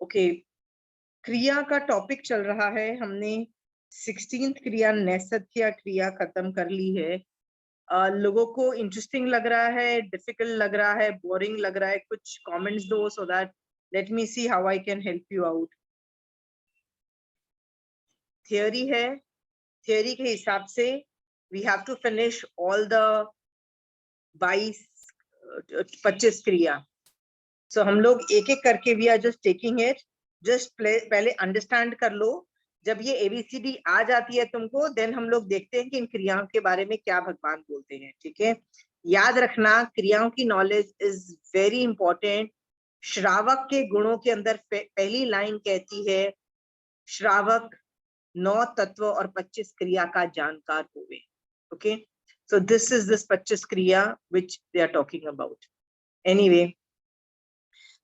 Okay, क्रिया का topic चल रहा है। हमने 16th क्रिया नैसत्य क्रिया खत्म कर ली है। लोगों को इंटरेस्टिंग लग रहा है, डिफिकल्ट लग रहा है, बोरिंग लग रहा है? कुछ कमेंट्स दो so that let me see how I can help you out. Theory है, थियोरी के हिसाब से we have to finish all the 25 क्रिया। सो हम लोग एक एक करके we are just taking it. Just पहले अंडरस्टैंड कर लो। जब ये ABCD आ जाती है तुमको, देन हम लोग देखते हैं कि इन क्रियाओं के बारे में क्या भगवान बोलते हैं। ठीक है, याद रखना क्रियाओं की नॉलेज इज वेरी इंपॉर्टेंट। श्रावक के गुणों के अंदर पहली लाइन कहती है, श्रावक 9 तत्व और 25 क्रिया का जानकार होवे। Okay, so this is this 25 क्रिया which they are talking about. Anyway,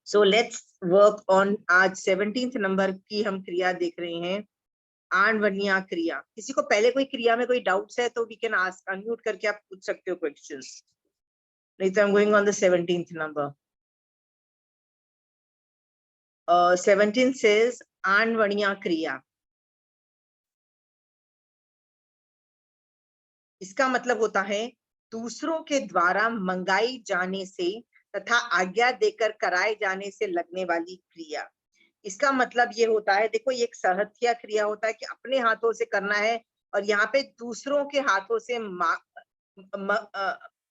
so let's work on. आज 17th नंबर की हम क्रिया देख रहे हैं, आणवणीय क्रिया। किसी को पहले कोई क्रिया में कोई डाउट्स है तो वी कैन आस्क, अनम्यूट करके आप पूछ सकते हो क्वेश्चंस। नहीं तो I am going on the 17th number. 17 says आणवणीय क्रिया। इसका मतलब होता है दूसरों के द्वारा मंगाई जाने से तथा आज्ञा देकर कराए जाने से लगने वाली क्रिया। इसका मतलब ये होता है, देखो ये एक सहत्या क्रिया होता है कि अपने हाथों से करना है, और यहाँ पे दूसरों के हाथों से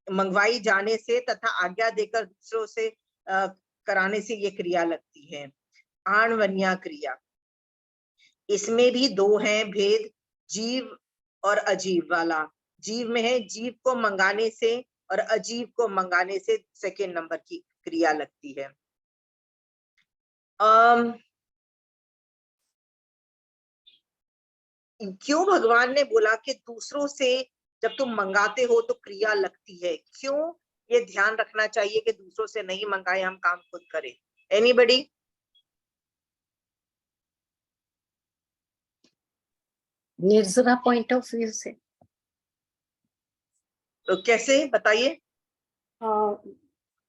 मंगवाई जाने से तथा आज्ञा देकर दूसरों से कराने से ये क्रिया लगती है, आणवणीय क्रिया। इसमें भी दो हैं भेद, जीव और अजीव वाला। जीव में है जीव को मंगाने से, और अजीव को मंगाने से सेकेंड नंबर की क्रिया लगती है। क्यों भगवान ने बोला कि दूसरों से जब तुम मंगाते हो तो क्रिया लगती है? क्यों ये ध्यान रखना चाहिए कि दूसरों से नहीं मंगाए, हम काम खुद करें? एनीबडी? निर्जरा पॉइंट ऑफ व्यू से। तो कैसे बताइए?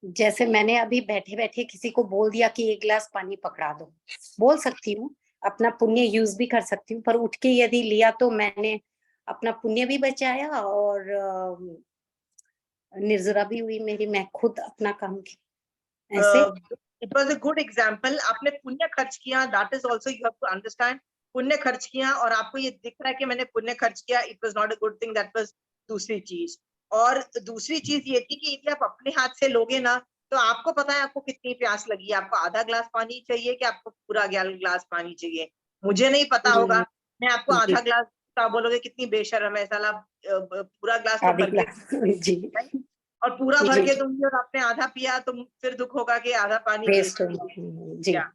जैसे मैंने अभी बैठे बैठे किसी को बोल दिया कि 1 गिलास पानी पकड़ा दो, बोल सकती हूँ, अपना पुण्य यूज भी कर सकती हूँ, पर उठ के यदि लिया तो मैंने अपना पुण्य भी बचाया और निर्जरा भी हुई मेरी, मैं खुद अपना काम की। ऐसे it was a good example. आपने पुण्य खर्च किया, that is also you have to understand. पुण्य खर्च किया और आपको ये दिख रहा है कि मैंने पुण्य खर्च किया, it was not a good thing, that was दूसरी चीज। और दूसरी चीज ये थी कि यदि आप अपने हाथ से लोगे ना, तो आपको पता है आपको कितनी प्यास लगी है, आपको आधा ग्लास पानी चाहिए कि आपको पूरा गिलास पानी चाहिए? मुझे नहीं पता होगा, मैं आपको आधा ग्लास, आप बोलोगे कितनी बेशर्म है साला, पूरा ग्लास तो भर के जी, और पूरा भर के दूंगी और आपने आधा पिया, तो फिर दुख होगा कि आधा पानी वेस्ट जी। क्या?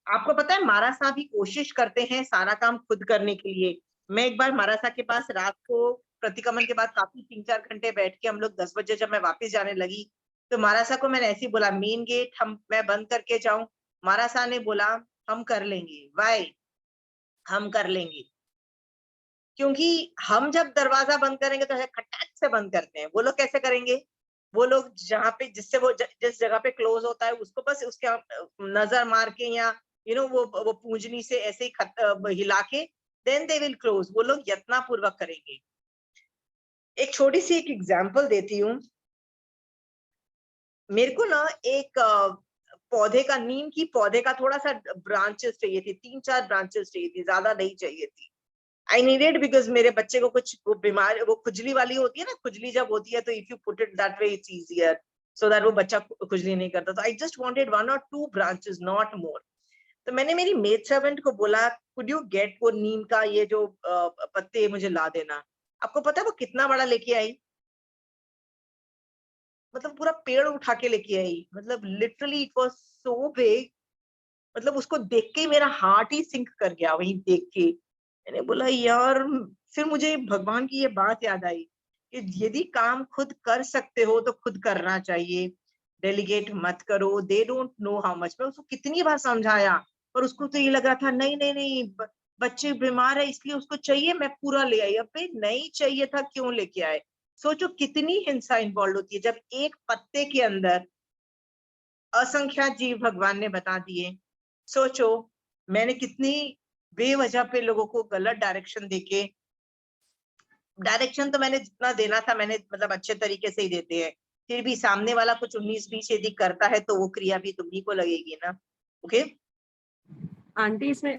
आपको पता है महाराज साहब भी कोशिश करते हैं सारा काम खुद करने के लिए। मैं एक बार महाराज साहब के पास रात को प्रतिक्रमण के बाद काफी 3-4 घंटे बैठ के, हम लोग 10 बजे जब मैं वापस जाने लगी, तो महाराज साहब को मैंने ऐसे ही बोला, मेन गेट मैं बंद करके जाऊं? महाराज साहब ने बोला हम कर लेंगे। वाई? हम कर लेंगे क्योंकि हम जब दरवाजा बंद करेंगे तो खटाक से बंद करते हैं। वो लोग कैसे करेंगे? वो लोग जहाँ पे जिससे वो जिस जगह पे क्लोज होता है उसको बस उसके नजर मार के या वो पूंजनी से ऐसे ही हिला के देन दे विल क्लोज। वो लोग यत्नपूर्वक करेंगे। एक छोटी सी एक एग्जांपल देती हूँ। मेरे को ना एक पौधे का, नीम की पौधे का थोड़ा सा ब्रांचेस चाहिए थी, 3-4 ब्रांचेस चाहिए थी, ज्यादा नहीं चाहिए थी। आई नीडेड बिकॉज मेरे बच्चे को कुछ वो बीमार, वो खुजली वाली होती है ना, खुजली जब होती है तो if you put it that way it's easier, so that वो बच्चा खुजली नहीं करता। तो I just wanted 1 or 2 branches, not more. तो मैंने मेरी मेड सर्वेंट को बोला, कुड यू गेट वो नीम का ये जो पत्ते मुझे ला देना। आपको पता है वो कितना बड़ा लेके आई? मतलब पूरा पेड़ उठा के लेके आई। मतलब literally it was so big. मतलब उसको देख के मेरा हार्ट ही सिंक कर गया वहीं देख के। मैंने बोला यार, फिर मुझे भगवान की ये बात याद आई कि यदि काम खुद कर सकते हो तो खुद करना चाहिए, डेलीगेट मत करो। They don't know how much. मैं उसको कितनी बार समझाया, पर उसको तो ये लग रहा था नहीं नहीं नहीं, बच्चे बीमार है इसलिए उसको चाहिए, मैं पूरा ले आई। अबे नहीं चाहिए था, क्यों लेके आए? सोचो कितनी हिंसा इन्वॉल्व होती है जब एक पत्ते के अंदर असंख्यात जीव भगवान ने बता दिए। सोचो मैंने कितनी बेवजह पे लोगों को गलत डायरेक्शन देके, डायरेक्शन तो मैंने जितना देना था मैंने मतलब अच्छे तरीके से ही देते हैं, फिर भी सामने वाला कुछ 19-20 यदि करता है तो वो क्रिया भी तुम्ही को लगेगी ना। ओके आंटी इसमें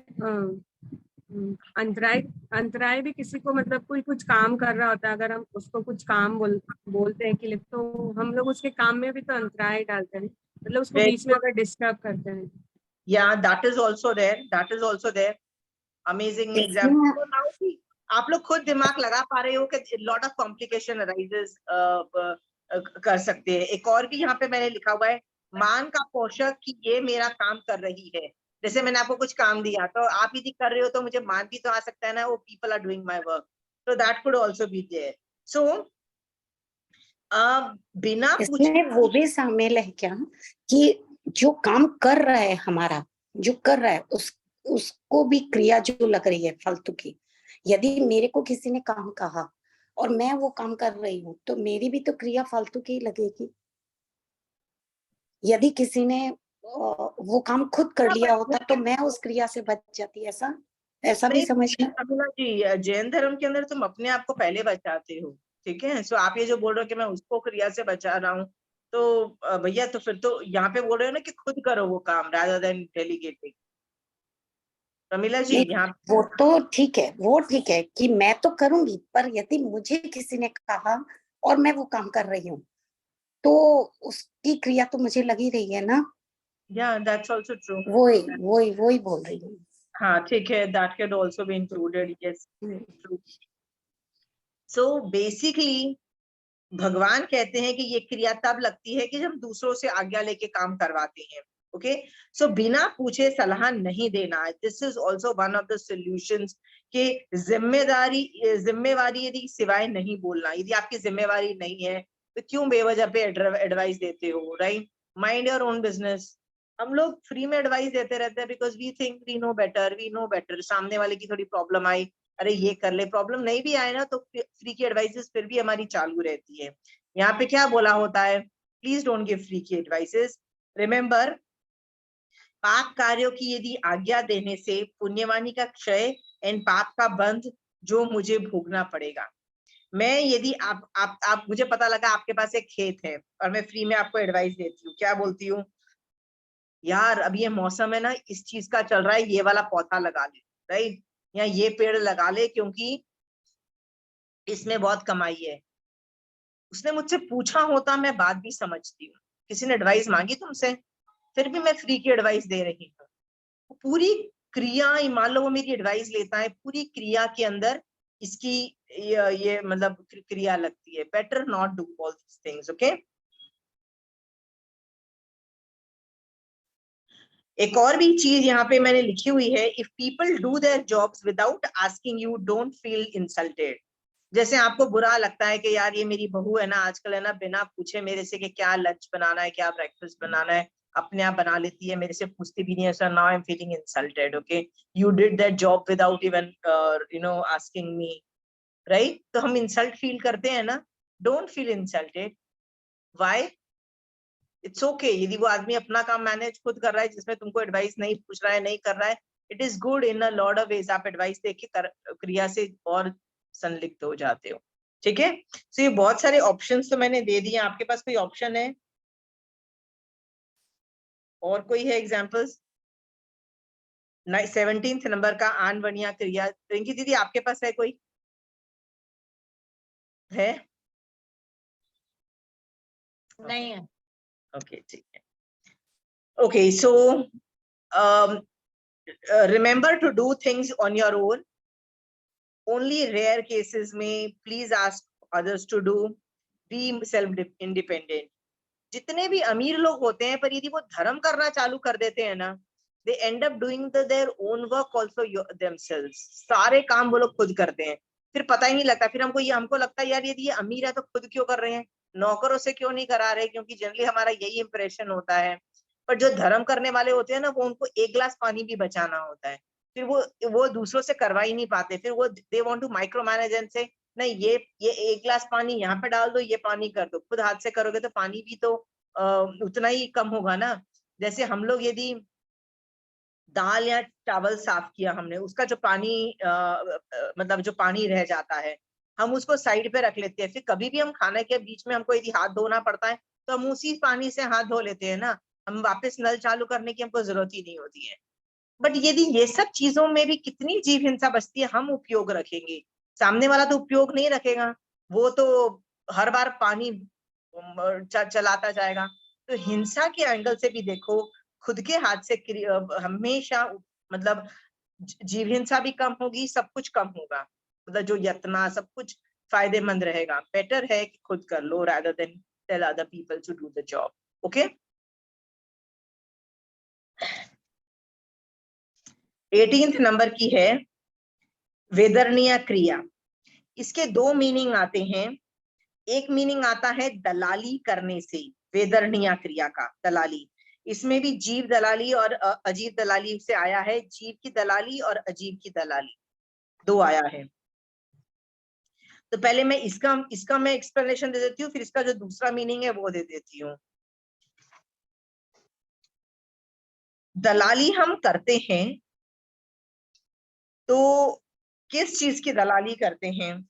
अंतराय अंतराय भी किसी को मतलब कोई कुछ काम कर रहा होता है, अगर हम उसको कुछ काम बोलते हैं कि लिख, तो हम लोग उसके काम में भी तो अंतराय डालते हैं, मतलब उसको बीच में अगर डिस्टर्ब करते हैं। या that is also there, that is also there. Amazing इसमें एग्जाम्पल। आप लोग खुद दिमाग लगा पा रहे हो कि लॉट ऑफ कॉम्प्लिकेशन अराइजेस कर सकते हैं। एक और भी यहाँ पे मैंने लिखा हुआ है, मान का पोषक कि ये मेरा काम कर रही है। जैसे मैंने आपको कुछ काम दिया तो आप यदि कर रहे हो तो मुझे मान भी तो आ सकता है ना, वो people are doing my work, तो that could also be there. So बिना पूछे इसमें वो भी शामिल है क्या कि जो काम कर रहा है हमारा, जो कर रहा है उसको भी क्रिया जो लग रही है फालतू की। यदि मेरे को किसी ने काम कहा और मैं वो काम कर रही हूँ तो मेरी भी तो क्रिया फालतू की लगेगी। यदि किसी ने वो काम खुद कर लिया होता तो मैं उस क्रिया से बच जाती। ऐसा ऐसा भी नहीं समझना। अभिला जी, जैन धर्म के अंदर तुम अपने आप को पहले बचाते हो, ठीक है। सो आप ये जो बोल रहे हो कि मैं उसको क्रिया से बचा रहा हूँ, तो भैया तो फिर तो यहाँ पे बोल रहे हो ना कि खुद करो वो काम रादर देन डेलीगेटिंग। प्रमिला जी नहीं, यहाँ वो तो ठीक है, वो ठीक है कि मैं तो करूंगी, पर यदि मुझे किसी ने कहा और मैं वो काम कर रही हूँ तो उसकी क्रिया तो मुझे लगी रही है ना। या दैट्स आल्सो ट्रू। वही बोल रही हूँ। हाँ ठीक है, that can also be included, yes true. So basically भगवान कहते हैं कि ये क्रिया तब लगती है कि जब दूसरों से आज्ञा लेके काम करवाते हैं। ओके सो बिना पूछे सलाह नहीं देना, this is also one of the solutions कि जिम्मेवारी यदि सिवाय नहीं बोलना, यदि आपकी जिम्मेवारी नहीं है तो क्यों बेवजह पे एडवाइस देते हो, right. Mind your own business. हम लोग फ्री में एडवाइस देते रहते हैं because we think we know better. सामने वाले की थोड़ी प्रॉब्लम आई, अरे ये कर ले, प्रॉब्लम नहीं भी आए ना तो फ्री की एडवाइसेस फिर भी हमारी चालू रहती है। यहाँ पे क्या बोला होता है, प्लीज डोंट गिव फ्री की एडवाइसेस। रिमेंबर, पाप कार्यों की यदि आज्ञा देने से पुण्यवानी का क्षय एंड पाप का बंध जो मुझे भोगना पड़ेगा। मैं यदि आप मुझे पता लगा आपके पास एक खेत है और मैं फ्री में आपको एडवाइस देती हूँ, क्या बोलती हूँ, यार अब ये मौसम है ना, इस चीज का चल रहा है, ये वाला पौधा लगा ले, राइट, या ये पेड़ लगा ले क्योंकि इसमें बहुत कमाई है। उसने मुझसे पूछा होता मैं बात भी समझती हूँ, किसी ने एडवाइस मांगी तुमसे, फिर भी मैं फ्री की एडवाइस दे रही हूँ। पूरी क्रिया, मान लो वो मेरी एडवाइस लेता है, पूरी क्रिया के अंदर इसकी ये मतलब क्रिया लगती है। Better not do all these things. Okay एक और भी चीज यहाँ पे मैंने लिखी हुई है, if people do their jobs without asking you don't feel insulted. जैसे आपको बुरा लगता है कि यार ये मेरी बहू है ना, आजकल है ना, बिना पूछे मेरे से कि क्या लंच बनाना है, क्या ब्रेकफास्ट बनाना है, अपने आप बना लेती है, मेरे से पूछती भी नहीं है। Sir now I am feeling insulted. Okay you did that job without even asking me, right. तो हम इंसल्ट फील करते हैं ना, don't feel insulted. Why? It's okay यदि वो आदमी अपना काम मैनेज खुद कर रहा है, जिसमें तुमको एडवाइस नहीं पूछ रहा है, नहीं कर रहा है, it is good in a lot of ways. आप एडवाइस देके क्रिया से और संलिप्त हो जाते हो, ठीक है। सो ये बहुत सारे ऑप्शंस तो मैंने दे दिए, आपके पास कोई ऑप्शन है और कोई है एग्जांपल्स? 17th नंबर का आन वनिया क्रिया, रिंकी दीदी आपके पास है कोई? है? नहीं है। ओके ठीक है। Okay so remember to do things on your own. Only rare cases में please ask others to do. Be self independent. जितने भी अमीर लोग होते हैं, पर यदि वो धर्म करना चालू कर देते हैं ना, they end up doing their own work also themselves. सारे काम वो लोग खुद करते हैं, फिर पता ही नहीं लगता। फिर हमको लगता है यार यदि ये अमीर है तो खुद क्यों कर रहे हैं, नौकरों से क्यों नहीं करा रहे, क्योंकि जनरली हमारा यही इंप्रेशन होता है। पर जो धर्म करने वाले होते हैं ना, वो उनको एक गिलास पानी भी बचाना होता है, फिर वो दूसरों से करवा ही नहीं पाते। फिर वो they want to micromanage and से नहीं, ये एक गिलास पानी यहाँ पे डाल दो, ये पानी कर दो। खुद हाथ से करोगे तो पानी भी तो उतना ही कम होगा ना। जैसे हम लोग यदि दाल या चावल साफ किया हमने, उसका जो पानी मतलब जो पानी रह जाता है हम उसको साइड पे रख लेते हैं। फिर कभी भी हम खाने के बीच में हमको यदि हाथ धोना पड़ता है तो हम उसी पानी से हाथ धो लेते हैं ना, हम वापस नल चालू करने की हमको जरूरत ही नहीं होती है। बट यदि ये सब चीजों में भी कितनी जीव हिंसा बचती है, हम उपयोग रखेंगे, सामने वाला तो उपयोग नहीं रखेगा, वो तो हर बार पानी चलाता जाएगा। तो हिंसा के एंगल से भी देखो, खुद के हाथ से हमेशा मतलब जीव हिंसा भी कम होगी, सब कुछ कम होगा, मतलब जो यत्न सब कुछ फायदेमंद रहेगा। बेटर है कि खुद कर लो rather than tell other people to do the job. Okay? 18th number की है वेदरणीय क्रिया। इसके दो मीनिंग आते हैं। एक मीनिंग आता है दलाली करने से, वेदरणीय क्रिया का दलाली। इसमें भी जीव दलाली और अजीव दलाली से आया है, जीव की दलाली और अजीव की दलाली दो आया है। तो पहले मैं इसका मैं एक्सप्लेनेशन दे देती हूँ, फिर इसका जो दूसरा मीनिंग है वो दे देती हूँ। दलाली हम करते हैं तो किस चीज की दलाली करते हैं,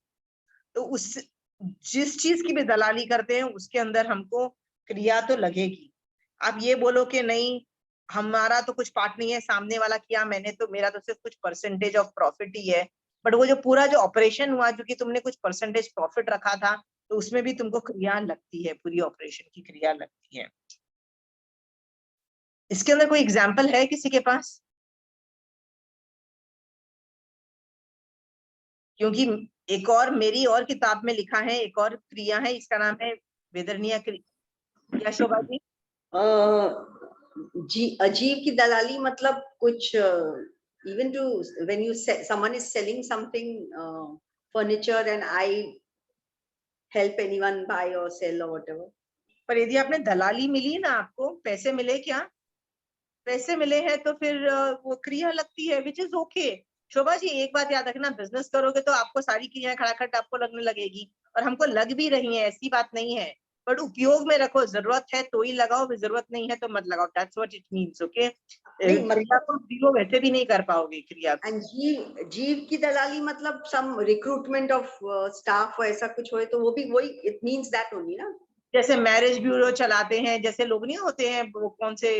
तो उस जिस चीज की भी दलाली करते हैं उसके अंदर हमको क्रिया तो लगेगी। आप ये बोलो कि नहीं हमारा तो कुछ पार्ट नहीं है, सामने वाला किया मैंने तो मेरा तो सिर्फ कुछ परसेंटेज ऑफ प्रॉफिट ही है, बट वो जो पूरा जो ऑपरेशन हुआ जो कि तुमने कुछ परसेंटेज प्रॉफिट रखा था तो उसमें भी तुमको क्रिया लगती है, पूरी ऑपरेशन की क्रिया लगती है। इसके अंदर कोई एग्जाम्पल है किसी के पास? क्योंकि एक और मेरी और किताब में लिखा है, एक और क्रिया है, इसका नाम है वेदरणीय क्रिया। क्या शोभा जी? अजीब की दलाली मतलब कुछ even to when you someone is selling something furniture and I help anyone buy or sell or whatever. पर यदि आपने दलाली मिली ना, आपको पैसे मिले, क्या पैसे मिले हैं तो फिर वो क्रिया लगती है, which is okay. Shobha ji एक बात याद रखना, बिजनेस करोगे तो आपको सारी क्रियाएं खड़ाखट आपको लगने लगेगी, और हमको लग भी रही है, ऐसी बात नहीं है, बट उपयोग में रखो, जरूरत है तो ही लगाओ, जरूरत नहीं है तो मत लगाओ। That's what it means. Okay, क्रिया को जीरो वैसे भी नहीं कर पाओगे क्रिया को। एंड जीव की दलाली मतलब सम रिक्रूटमेंट ऑफ स्टाफ ऐसा कुछ होए तो वो भी वही, इट मींस दैट ओनली ना। जैसे मैरिज ब्यूरो चलाते हैं, जैसे लोग नहीं होते हैं वो कौन से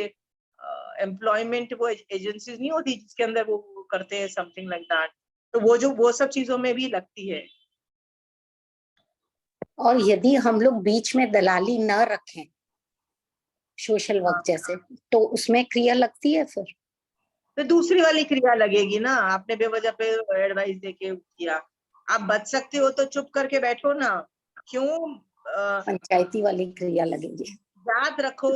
एम्प्लॉयमेंट वो एजेंसीज नहीं होती जिसके अंदर वो करते हैं समथिंग लाइक दैट, तो वो सब चीजों में भी लगती है। और यदि हम लोग बीच में दलाली न रखें, सोशल वर्क जैसे, तो उसमें क्रिया लगती है फिर तो दूसरी वाली क्रिया लगेगी ना, आपने बेवजह पे एडवाइस देके किया। आप बच सकते हो तो चुप करके बैठो ना, क्यों पंचायती वाली क्रिया लगेगी। याद रखो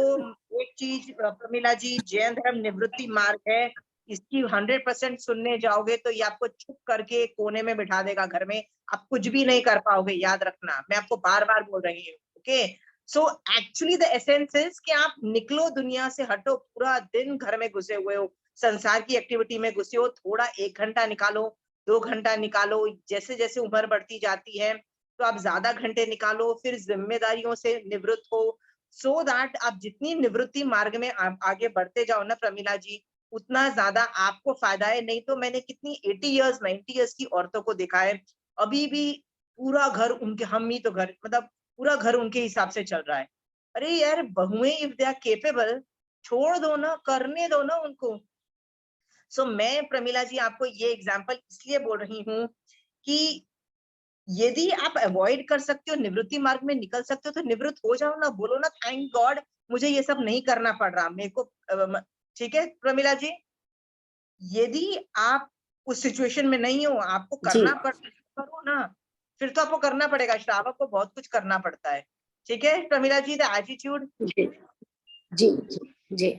एक चीज प्रमिला जी, जैन धर्म निवृत्ति मार्ग है, इसकी 100% सुनने जाओगे तो ये आपको चुप करके कोने में बिठा देगा घर में, आप कुछ भी नहीं कर पाओगे, याद रखना, मैं आपको बार बार बोल रही हूँ। Okay, so actually the essence is कि आप निकलो, दुनिया से हटो, पूरा दिन घर में घुसे हुए हो, संसार की एक्टिविटी में घुसे हो, थोड़ा 1 घंटा निकालो, 2 घंटा निकालो, जैसे जैसे उम्र बढ़ती जाती है तो आप ज्यादा घंटे निकालो, फिर जिम्मेदारियों से निवृत्त हो, सो दैट आप जितनी निवृत्ति मार्ग में आगे बढ़ते जाओ ना प्रमिला जी, उतना ज्यादा आपको फायदा है। नहीं तो मैंने कितनी 80 इयर्स 90 इयर्स की औरतों को देखा है, अभी भी पूरा घर उनके, हम ही तो घर मतलब पूरा घर उनके हिसाब से चल रहा है। अरे यार बहुएं इफ दे आर केपेबल, छोड़ दो ना, करने दो ना उनको। सो मैं प्रमिला जी आपको ये एग्जाम्पल इसलिए बोल रही हूँ कि यदि आप अवॉइड कर सकते हो, निवृत्ति मार्ग में निकल सकते हो तो निवृत्त हो जाओ ना, बोलो ना थैंक गॉड मुझे ये सब नहीं करना पड़ रहा मेरे को। ठीक है प्रमिला जी, यदि आप उस सिचुएशन में नहीं हो, आपको करना करो ना, फिर तो आपको करना पड़ेगा, श्रावक को बहुत कुछ करना पड़ता है। ठीक है प्रमिला जी, द एटीट्यूड। जी जी जी जी।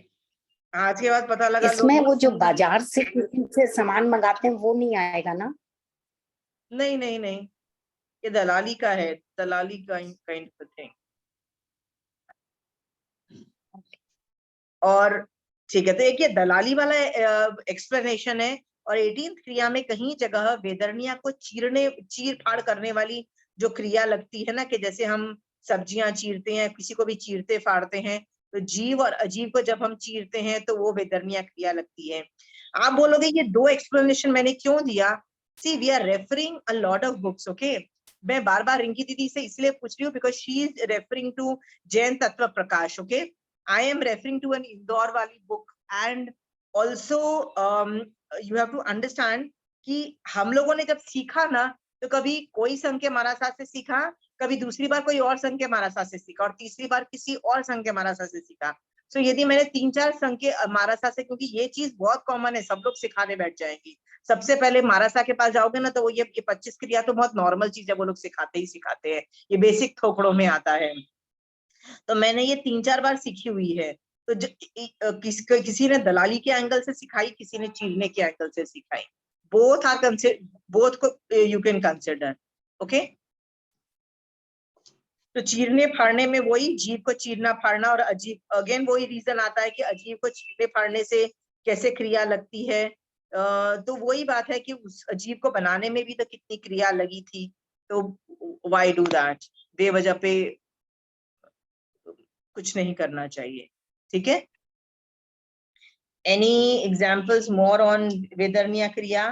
आज के बाद पता लगा इसमें लोग वो जो बाजार से सामान मंगाते हैं वो नहीं आएगा ना? नहीं नहीं नहीं, ये दलाली का है, दलाली काइंड ऑफ थिंग। और ठीक है, तो एक ये दलाली वाला एक्सप्लेनेशन है। और 18th क्रिया में कहीं जगह वेदरणीय को चीर फाड़ करने वाली जो क्रिया लगती है ना, कि जैसे हम सब्जियां चीरते हैं, किसी को भी चीरते फाड़ते हैं, तो जीव और अजीव को जब हम चीरते हैं तो वो वेदर्निया क्रिया लगती है। आप बोलोगे ये दो एक्सप्लेनेशन मैंने क्यों दिया? See we are referring a lot of books, okay. मैं बार बार रिंकी दीदी से इसलिए पूछ रही हूँ because she is referring to Jain Tattva Prakash, okay. I am referring to an Indore वाली book and also you have to understand कि हम लोगों ने जब सीखा ना तो कभी कोई संघ के महाराज से सीखा, कभी दूसरी बार कोई और संघ के महाराज से सीखा और तीसरी बार किसी और संघ के महाराज से सीखा। सो यदि मैंने 3-4 संघ के महाराज से, क्योंकि ये चीज बहुत कॉमन है, सब लोग सिखाने बैठ जाएंगे। सबसे पहले महाराजा के पास जाओगे ना तो वो ये 25 क्रिया तो बहुत नॉर्मल चीज है, वो लोग सिखाते ही सिखाते हैं, ये बेसिक थोपड़ों में आता है। तो मैंने ये 3-4 बार सीखी हुई है। तो किसी ने दलाली के एंगल से सिखाई, किसी ने चीरने के एंगल से सिखाई। बोथ आर बोथ को यू कैन कंसिडर, ओके। तो चीरने फाड़ने में वही जीव को चीरना फाड़ना और अजीब, अगेन वही रीजन आता है कि अजीब को चीरने फाड़ने से कैसे क्रिया लगती है। तो वही बात है कि उस अजीब को बनाने में भी तो कितनी क्रिया लगी थी, तो व्हाई डू दैट? बेवजह पे कुछ नहीं करना चाहिए, ठीक है। एनी एग्जाम्पल्स मोर ऑन वेदर्निया क्रिया?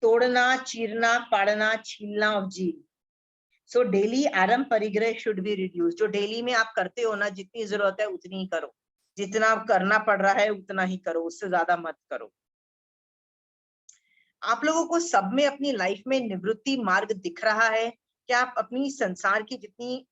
तोड़ना, चीरना, फाड़ना, छीलना ऑफ जीव। सो डेली आरम परिग्रह शुड बी रिड्यूस। जो डेली में आप करते हो ना, जितनी जरूरत है उतनी ही करो, जितना करना पड़ रहा है उतना ही करो, उससे ज्यादा मत करो। आप लोगों को सब में अपनी लाइफ में निवृत्ति मार्ग दिख रहा है? क्या आप अपनी संसार की जितनी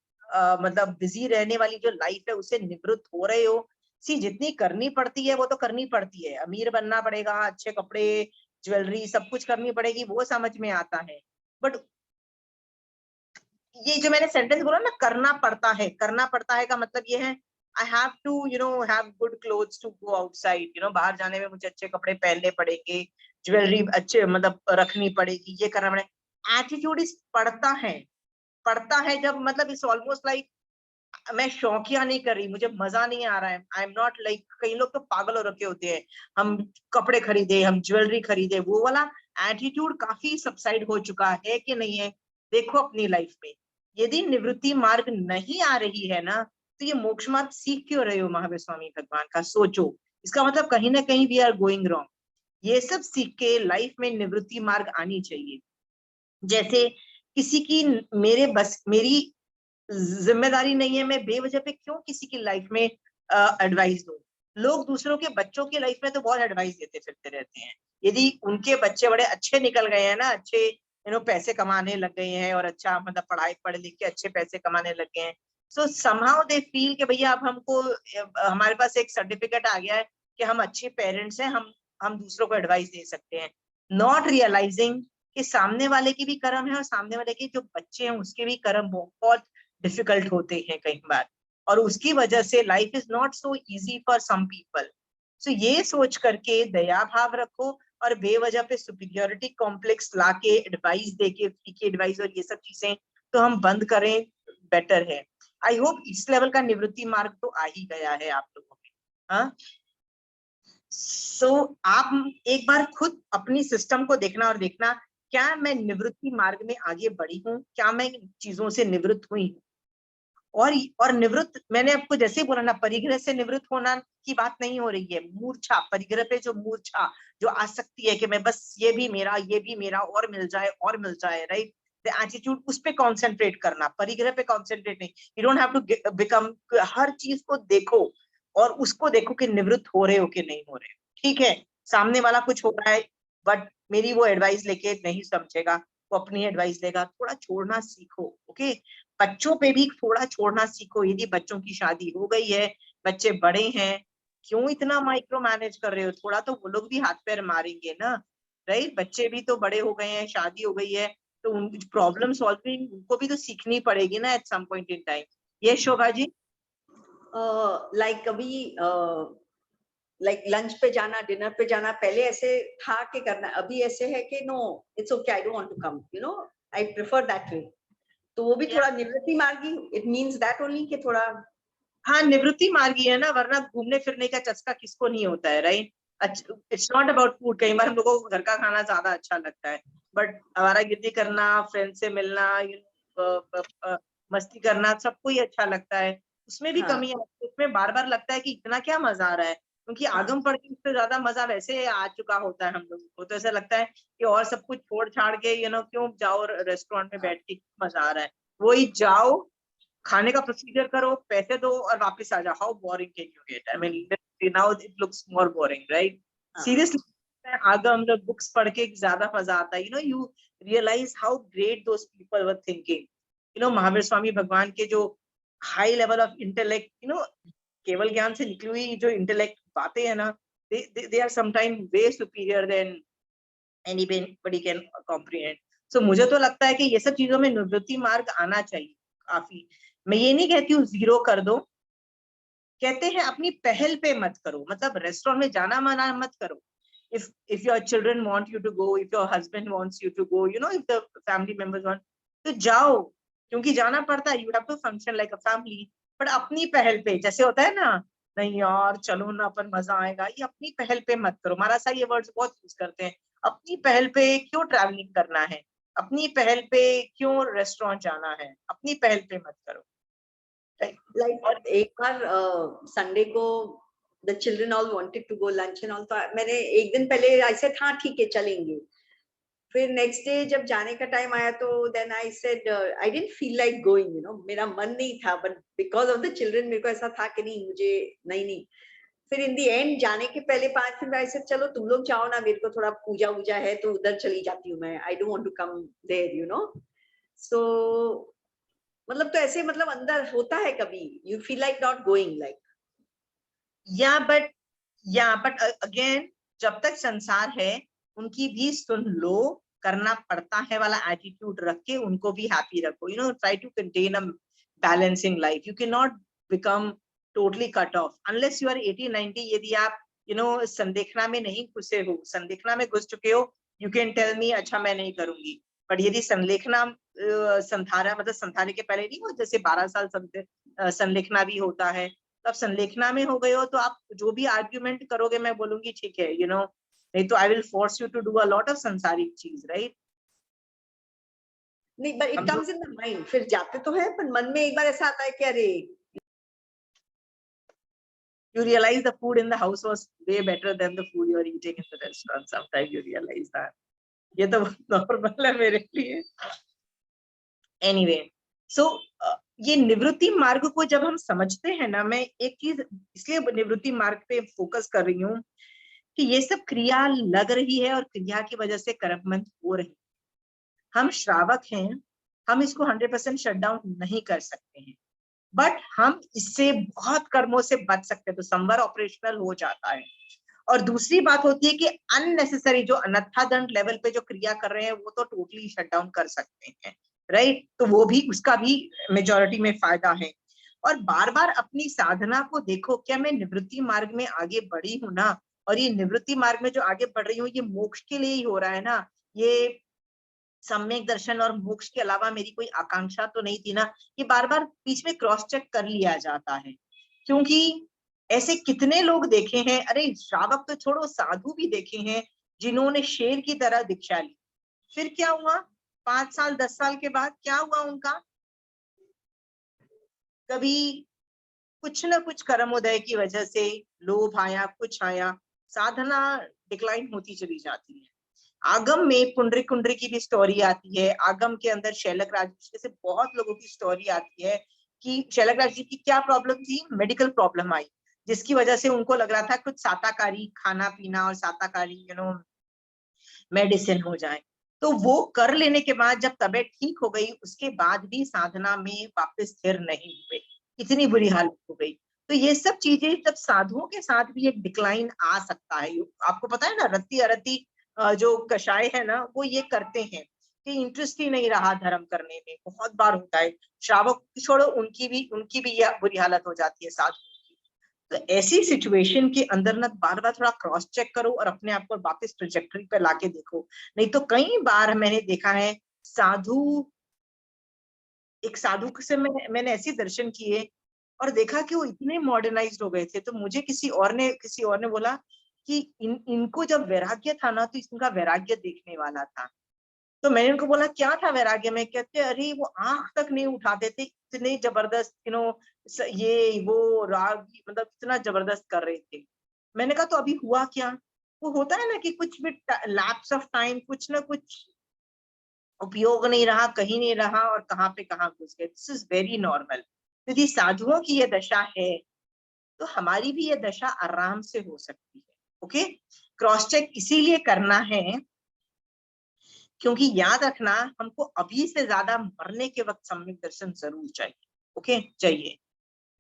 मतलब बिजी रहने वाली जो लाइफ है उससे निवृत्त हो रहे हो? सी जितनी करनी पड़ती है वो तो करनी पड़ती है, अमीर बनना पड़ेगा, अच्छे कपड़े, ज्वेलरी, सब कुछ करनी पड़ेगी, वो समझ में आता है। बट ये जो मैंने सेंटेंस बोला ना, करना पड़ता है का मतलब ये है I have to have good clothes to go outside, बाहर जाने में मुझे अच्छे कपड़े पहनने पड़ेंगे, ज्वेलरी अच्छे मतलब रखनी पड़ेगी, ये करना पड़ेगा। एटीट्यूड इज पड़ता है जब मतलब इट्स ऑलमोस्ट लाइक मैं शौकिया नहीं कर रही, मुझे मजा नहीं आ रहा है, आई एम नॉट लाइक, कई लोग तो पागल हो रखे होते हैं, हम कपड़े खरीदे, हम ज्वेलरी खरीदे, वो वाला एटीट्यूड काफी सबसाइड हो चुका है कि नहीं है? देखो अपनी लाइफ में यदि निवृत्ति मार्ग नहीं आ रही है ना, तो ये मोक्ष मार्ग सीख क्यों रहे हो महावीर स्वामी भगवान का? सोचो, इसका मतलब कहीं ना कहीं वी आर गोइंग रॉन्ग। ये सब सीख के लाइफ में निवृत्ति मार्ग आनी चाहिए। जैसे किसी की मेरी जिम्मेदारी नहीं है, मैं बेवजह पे क्यों किसी की लाइफ में एडवाइस दूं? लोग दूसरों के बच्चों की लाइफ में तो बहुत एडवाइस देते फिरते रहते हैं। यदि उनके बच्चे बड़े अच्छे निकल गए हैं ना, अच्छे पैसे कमाने लग गए हैं और अच्छा मतलब पढ़ लिख के अच्छे पैसे कमाने लग गए हैं, सो समहाउ दे फील कि भैया अब हमको हमारे पास एक सर्टिफिकेट आ गया है कि हम अच्छे पेरेंट्स हैं, हम दूसरों को एडवाइस दे सकते हैं, नॉट रियलाइजिंग कि सामने वाले की भी कर्म है और सामने वाले के जो बच्चे हैं उसके भी कर्म बहुत डिफिकल्ट होते हैं कई बार, और उसकी वजह से life is not so easy for some people. So ये सोच करके दया भाव रखो और बेवजह पे सुपीरियोरिटी कॉम्प्लेक्स लाके एडवाइस देके, फ्री की एडवाइस और ये सब चीजें तो हम बंद करें, बेटर है। आई होप इस लेवल का निवृत्ति मार्ग तो आ ही गया है आप लोगों में। हाँ, सो आप एक बार खुद अपनी सिस्टम को देखना और देखना, क्या मैं निवृत्ति मार्ग में आगे बढ़ी हूँ, क्या मैं चीजों से निवृत्त हुई हूँ? और निवृत्त, मैंने आपको जैसे ही बोला ना, परिग्रह से निवृत्त होना की बात नहीं हो रही है, मूर्छा, परिग्रह पे जो मूर्छा, जो आसक्ति है कि मैं बस ये भी मेरा और मिल जाए, राइट? द एटीट्यूड, उस पे कॉन्सेंट्रेट करना, परिग्रह पे कॉन्सेंट्रेट नहीं। You don't have to become, हर चीज को देखो और उसको देखो कि निवृत्त हो रहे हो कि नहीं हो रहे हो। ठीक है, सामने वाला कुछ हो रहा है बट मेरी वो एडवाइस लेके नहीं समझेगा, वो अपनी एडवाइस देगा, थोड़ा छोड़ना सीखो, ओके। बच्चों पे भी थोड़ा छोड़ना सीखो। यदि बच्चों की शादी हो गई है, बच्चे बड़े हैं, क्यों इतना माइक्रो मैनेज कर रहे हो? थोड़ा तो वो लोग भी हाथ पैर मारेंगे ना, राइट? बच्चे भी तो बड़े हो गए हैं, शादी हो गई है, तो उन प्रॉब्लम सॉल्विंग उनको भी तो सीखनी पड़ेगी ना at some point in time. ये शोभा जी, लाइक अभी लाइक लंच पे जाना, डिनर पे जाना, पहले ऐसे था कि करना, अभी ऐसे है कि no it's okay, I don't want to come, I prefer that way. तो वो भी थोड़ा निवृत्ति मार्गी, इट मींस दैट ओनली कि थोड़ा, हाँ निवृत्ति मार्गी है ना, वरना घूमने फिरने का चस्का किसको नहीं होता है, right? It's not about food. कई बार हम लोगों को घर का खाना ज्यादा अच्छा लगता है, बट आवारागर्दी करना, फ्रेंड से मिलना, मस्ती करना सबको ही अच्छा लगता है। उसमें भी हाँ। कमी है, उसमें बार बार लगता है कि इतना क्या मजा आ रहा है, क्योंकि हाँ। आगम पढ़ के उससे ज्यादा मजा वैसे आ चुका होता है हम लोगों को, तो ऐसा लगता है कि और सब कुछ छोड़ छाड़ के क्यों जाओ रेस्टोरेंट में बैठ के, मजा आ रहा है, वही जाओ, खाने का प्रोसीजर करो, पैसे दो और वापस आ जाओ, how boring can you get, I mean now it looks more boring, right? हाँ। सीरियसली आगम मतलब बुक्स पढ़ के ज्यादा मजा आता है, you realize how great those people were thinking, Mahavir Swami भगवान के जो हाई लेवल ऑफ इंटेलेक्ट, केवल ज्ञान से निकली हुई जो इंटेलेक्ट बातें है ना, they are sometimes way superior than anybody can comprehend. So मुझे तो लगता है कि ये सब चीजों में निवृत्ति मार्ग आना चाहिए काफी। मैं ये नहीं कहती हूँ जीरो कर दो, कहते हैं अपनी पहल पे मत करो, मतलब रेस्टोरेंट में जाना मना मत करो। if your children want you to go, if your husband wants you to go, if the family members want, तो जाओ, क्योंकि जाना पड़ता है, you have to function like a family, but अपनी पहल पे, जैसे होता है ना, नहीं यार चलो ना अपन मजा आएगा, ये अपनी पहल पे मत करो। महाराज साहब ये वर्ड्स बहुत यूज करते हैं, अपनी पहल पे क्यों ट्रैवलिंग करना है, अपनी पहल पे क्यों रेस्टोरेंट जाना है, अपनी पहल पे मत करो। लाइक एक बार संडे को the children all wanted to go lunch and all, तो मैंने एक दिन पहले ऐसे था ठीक है चलेंगे, फिर नेक्स्ट डे जब जाने का टाइम आया तो then I said I didn't feel like going, मेरा मन नहीं था, but because of the children मेरे को ऐसा था कि नहीं मुझे नहीं। फिर इन दी एंड जाने के पहले 5 दिन आई सेड चलो तुम लोग जाओ ना, मेरे को थोड़ा पूजा वूजा है तो उधर चली जाती हूँ मैं, I don't want to come there so मतलब तो ऐसे मतलब अंदर होता है कभी you feel like not going like but again जब तक संसार है उनकी भी सुन लो, करना पड़ता है वाला एटीट्यूड रख के उनको भी हैप्पी रखो, try to contain a balancing life, you can not become totally cut off unless you are 80-90। यदि आप संदेखना में नहीं घुसे हो, संदेखना में घुस चुके हो, यू कैन टेल मी अच्छा मैं नहीं करूंगी, बट यदि संलेखना संधारा मतलब संधारे के पहले नहीं हो, जैसे 12 साल संलेखना भी होता है, तब संलेखना में हो गए हो तो आप जो भी आर्ग्यूमेंट करोगे मैं बोलूंगी ठीक है, नहीं तो I will force you to do a lot of संसारिक चीज, राइट? नहीं but it comes in the mind, फिर जाते तो है पर मन में एक बार ऐसा आता है कि अरे you realize the food in the house was way better than the food you are eating in the restaurant. Sometimes you realize that. ये तो नॉर्मल है मेरे लिए। Anyway, so ये निवृत्ति मार्ग को जब हम समझते हैं ना, मैं एक चीज इसलिए निवृत्ति मार्ग पे फोकस कर रही हूँ कि ये सब क्रिया लग रही है और क्रिया की वजह से कर्मबंध हो रही है। हम श्रावक हैं, हम इसको 100% शट डाउन नहीं कर सकते हैं, बट हम इससे बहुत कर्मों से बच सकते हैं, तो संवर ऑपरेशनल हो जाता है। और दूसरी बात होती है कि अननेसेसरी जो अन्यथा दंड लेवल पे जो क्रिया कर रहे हैं वो तो टोटली शट डाउन कर सकते हैं, राइट? तो वो भी उसका भी मेजॉरिटी में फायदा है। और बार बार अपनी साधना को देखो, क्या मैं निवृत्ति मार्ग में आगे बढ़ी हूँ ना, और ये निवृत्ति मार्ग में जो आगे बढ़ रही हूँ ये मोक्ष के लिए ही हो रहा है ना, ये सम्यक दर्शन और मोक्ष के अलावा मेरी कोई आकांक्षा तो नहीं थी ना, ये बार बार बीच में क्रॉस चेक कर लिया जाता है। क्योंकि ऐसे कितने लोग देखे हैं, अरे श्रावक तो छोड़ो, साधु भी देखे हैं जिन्होंने शेर की तरह दीक्षा ली, फिर क्या हुआ 5 साल 10 साल के बाद क्या हुआ उनका, कभी कुछ ना कुछ कर्मोदय की वजह से लोभ आया, कुछ आया, साधना डिक्लाइन होती चली जाती है। आगम में पुंडरी की भी स्टोरी आती है, आगम के अंदर शैलक राजऋषि से बहुत लोगों की स्टोरी आती है कि शैलक राजऋषि की क्या प्रॉब्लम थी, मेडिकल प्रॉब्लम आई, जिसकी वजह से उनको लग रहा था कुछ साताकारी खाना पीना और साताकारी मेडिसिन हो जाए। तो वो कर लेने के बाद जब तबीयत ठीक हो गई, उसके बाद भी साधना में वापस स्थिर नहीं हुए, इतनी बुरी हालत हो गई। तो ये सब चीजें जब साधुओं के साथ भी एक डिक्लाइन आ सकता है। आपको पता है ना, रत्ती अरती जो कषाय है ना, वो ये करते हैं कि इंटरेस्ट ही नहीं रहा धर्म करने में, बहुत बार होता है। श्रावक छोड़ो, उनकी भी यह बुरी हालत हो जाती है साधु की। तो ऐसी सिचुएशन के अंदर ना बार बार थोड़ा क्रॉस चेक करो और अपने आप को वापस ट्रेजेक्टरी पे लाके देखो। नहीं तो कई बार मैंने देखा है एक साधु से मैंने ऐसे दर्शन किए और देखा कि वो इतने मॉडर्नाइज्ड हो गए थे। तो मुझे किसी और ने बोला कि इनको जब वैराग्य था ना, तो इनका वैराग्य देखने वाला था। तो मैंने उनको बोला क्या था वैराग्य में, कहते अरे वो आंख तक नहीं उठाते थे, इतने जबरदस्त ये वो राग मतलब इतना जबरदस्त कर रहे थे। मैंने कहा तो अभी हुआ क्या? वो होता है ना कि कुछ भी लैप्स ऑफ टाइम, कुछ ना कुछ उपयोग नहीं रहा, कहीं नहीं रहा और कहाँ पे कहाँ घुस गए। This is very normal. यदि साधुओं की ये दशा है तो हमारी भी ये दशा आराम से हो सकती है। ओके, क्रॉस चेक इसीलिए करना है क्योंकि याद रखना हमको अभी से ज्यादा मरने के वक्त सम्यक दर्शन जरूर चाहिए। ओके, चाहिए।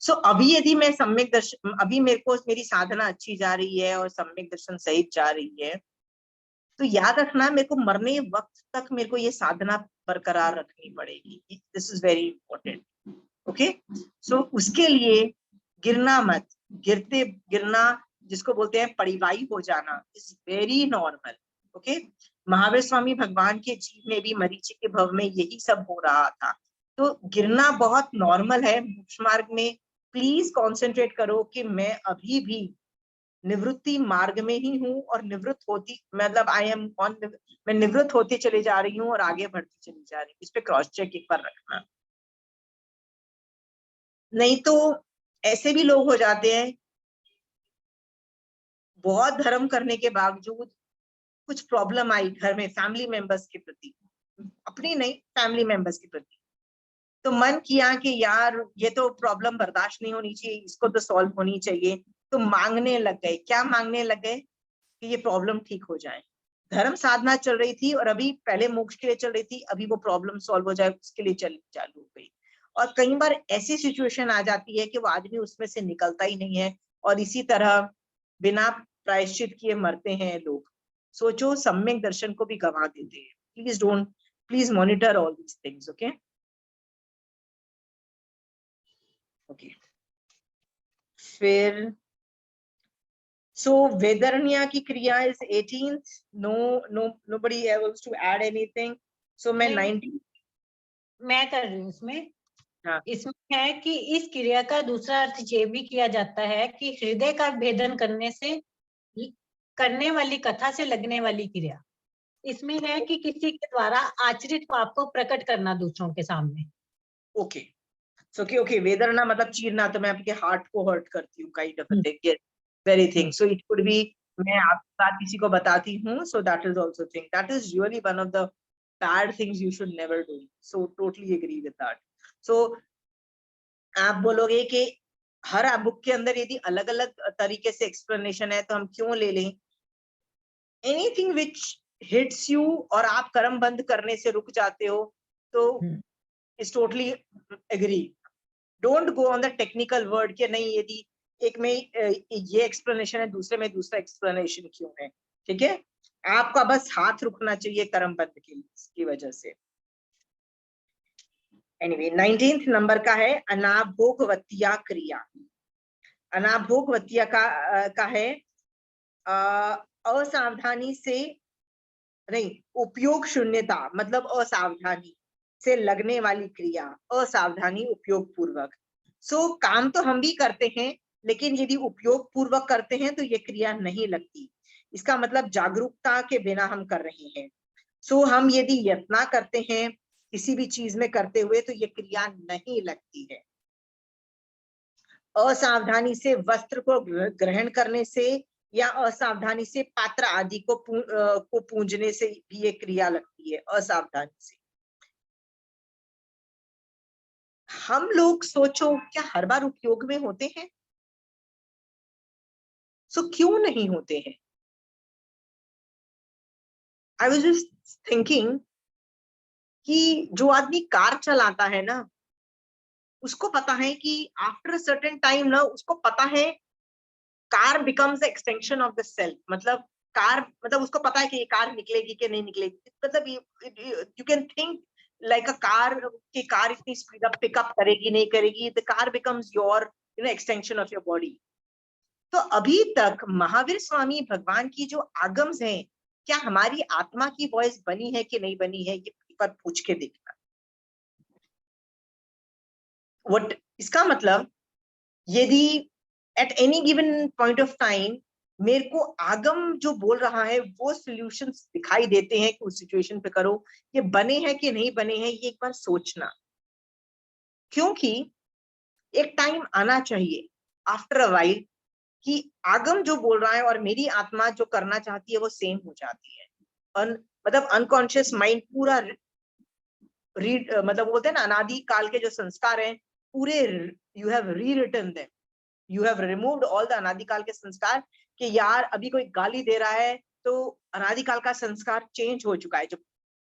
सो अभी यदि मैं सम्यक दर्शन, अभी मेरे को मेरी साधना अच्छी जा रही है और सम्यक दर्शन सहित जा रही है, तो याद रखना मेरे को मरने वक्त तक मेरे को ये साधना बरकरार रखनी पड़ेगी। This is very important. Okay, so उसके लिए गिरना मत, गिरना जिसको बोलते हैं परिवाही हो जाना, is very normal. Okay, Mahavir Swami भगवान के जीव में भी मरीचि के भव में यही सब हो रहा था। तो गिरना बहुत नॉर्मल है मोक्ष मार्ग में। प्लीज कॉन्सेंट्रेट करो कि मैं अभी भी निवृत्ति मार्ग में ही हूँ और निवृत्त होती मतलब आई एम ऑन, मैं निवृत्त होती चली जा रही हूँ और आगे बढ़ती चली जा रही हूँ। इस पे क्रॉस चेक एक बार रखना। नहीं तो ऐसे भी लोग हो जाते हैं बहुत धर्म करने के बावजूद कुछ प्रॉब्लम आई घर में फैमिली मेंबर्स के प्रति, अपनी नहीं फैमिली मेंबर्स के प्रति, तो मन किया कि यार ये तो प्रॉब्लम बर्दाश्त नहीं होनी चाहिए, इसको तो सॉल्व होनी चाहिए। तो मांगने लग गए। क्या मांगने लग गए? कि ये प्रॉब्लम ठीक हो जाए। धर्म साधना चल रही थी और अभी पहले मोक्ष के लिए चल रही थी, अभी वो प्रॉब्लम सॉल्व हो जाए उसके लिए चालू हो गई। और कई बार ऐसी सिचुएशन आ जाती है कि वो आदमी उसमें से निकलता ही नहीं है और इसी तरह बिना प्रायश्चित किए मरते हैं लोग। सोचो सम्यक दर्शन को भी गंवा देते हैं। Please monitor all these things. Okay okay, फिर so वेदरण्या की क्रिया is 18th. Nobody else to add anything. So मैं 19 मैं कर रही हूँ इसमें। हाँ। इसमें है कि इस क्रिया का दूसरा अर्थ ये भी किया जाता है कि हृदय का भेदन करने वाली कथा से लगने वाली क्रिया। इसमें है कि किसी के द्वारा आचरित पाप को प्रकट करना दूसरों के सामने। ओके, सो ओके, वेदरना मतलब चीरना, तो मैं आपके हार्ट को हर्ट करती हूँ kind of a thing, very thing. So it could B मैं आपकी बात किसी को बताती हूँ, so that is also thing, that is really one of the bad things you should never do. So totally agree with that. So आप बोलोगे कि हर बुक के अंदर यदि अलग अलग तरीके से एक्सप्लेनेशन है तो हम क्यों ले लें? एनीथिंग विच हिट्स यू और आप कर्म बंद करने से रुक जाते हो तो is totally agree. Don't go on the technical word कि नहीं यदि एक में ये एक्सप्लेनेशन है दूसरे में दूसरा एक्सप्लेनेशन क्यों है। ठीक है, आपका बस हाथ रुकना चाहिए कर्म बंद की वजह से। एनीवे 19th नंबर का है अनाभोगवत्या क्रिया। अनाभोगवत्या का है असावधानी से नहीं, उपयोग शून्यता मतलब असावधानी से लगने वाली क्रिया, असावधानी उपयोग पूर्वक। सो काम तो हम भी करते हैं लेकिन यदि उपयोग पूर्वक करते हैं तो ये क्रिया नहीं लगती। इसका मतलब जागरूकता के बिना हम कर रहे हैं। सो हम यदि यत्न करते हैं किसी भी चीज में करते हुए तो ये क्रिया नहीं लगती है। असावधानी से वस्त्र को ग्रहण करने से या असावधानी से पात्र आदि को पूजने से भी ये क्रिया लगती है। असावधानी से हम लोग सोचो क्या हर बार उपयोग में होते हैं? सो क्यों नहीं होते हैं? आई वाज जस्ट थिंकिंग कि जो आदमी कार चलाता है ना उसको पता है कि आफ्टर सर्टेन टाइम ना उसको पता है car becomes extension of the self. मतलब कार मतलब उसको पता है कि ये कार निकलेगी कि नहीं निकलेगी। मतलब you can think like a car कि कार इतनी स्पीड अप पिकअप करेगी नहीं करेगी। The car becomes your extension of your body. तो अभी तक महावीर स्वामी भगवान की जो आगम्स हैं क्या हमारी आत्मा की वॉइस बनी है कि नहीं बनी है, ये एक बार पूछ के देखना। इसका मतलब यदि at any given point of time मेरे को आगम जो बोल रहा है वो सॉल्यूशंस दिखाई देते हैं कि उस सिचुएशन पे करो, ये बने हैं कि नहीं बने हैं ये एक बार सोचना, क्योंकि एक टाइम आना चाहिए आफ्टर अ वाइल कि आगम जो बोल रहा है और मेरी आत्मा जो करना चाहती है वो सेम हो जाती है। मतलब अनकॉन्शियस माइंड पूरा रीड, मतलब बोलते हैं ना अनादि काल के जो संस्कार हैं पूरे, you have rewritten them, you have removed all the अनादिकाल के संस्कार, कि यार अभी कोई गाली दे रहा है तो अनादिकाल का संस्कार चेंज हो चुका है। जो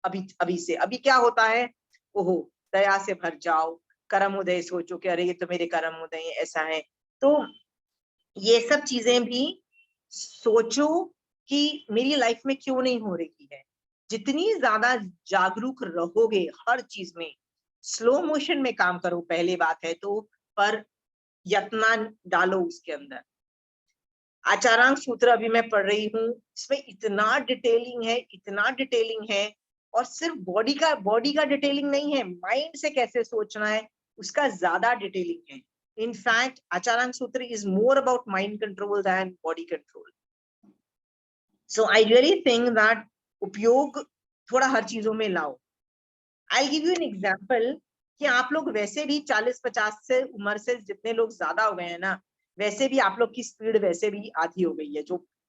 अभी से अभी क्या होता है, ओहो दया से भर जाओ, कर्म उदय सोचो कि अरे ये तो मेरे कर्म उदय ऐसा है। तो ये सब चीजें भी सोचो कि मेरी लाइफ में क्यों नहीं हो रही है। जितनी ज्यादा जागरूक रहोगे हर चीज में, स्लो मोशन में काम करो पहले बात है तो, पर यत्ना डालो उसके अंदर। आचारांक सूत्र अभी मैं पढ़ रही हूँ, इसमें इतना डिटेलिंग है और सिर्फ बॉडी का डिटेलिंग नहीं है, माइंड से कैसे सोचना है उसका ज्यादा डिटेलिंग है। In fact Acharang Sutra is more about mind control than body control. So I really think that उपयोग थोड़ा हर चीजों में लाओ। I give you an example कि आप लोग वैसे भी 40-50 से उम्र से जितने लोग ज्यादा हो गए हैं ना, वैसे भी आप लोग की स्पीड वैसे भी आधी हो गई है।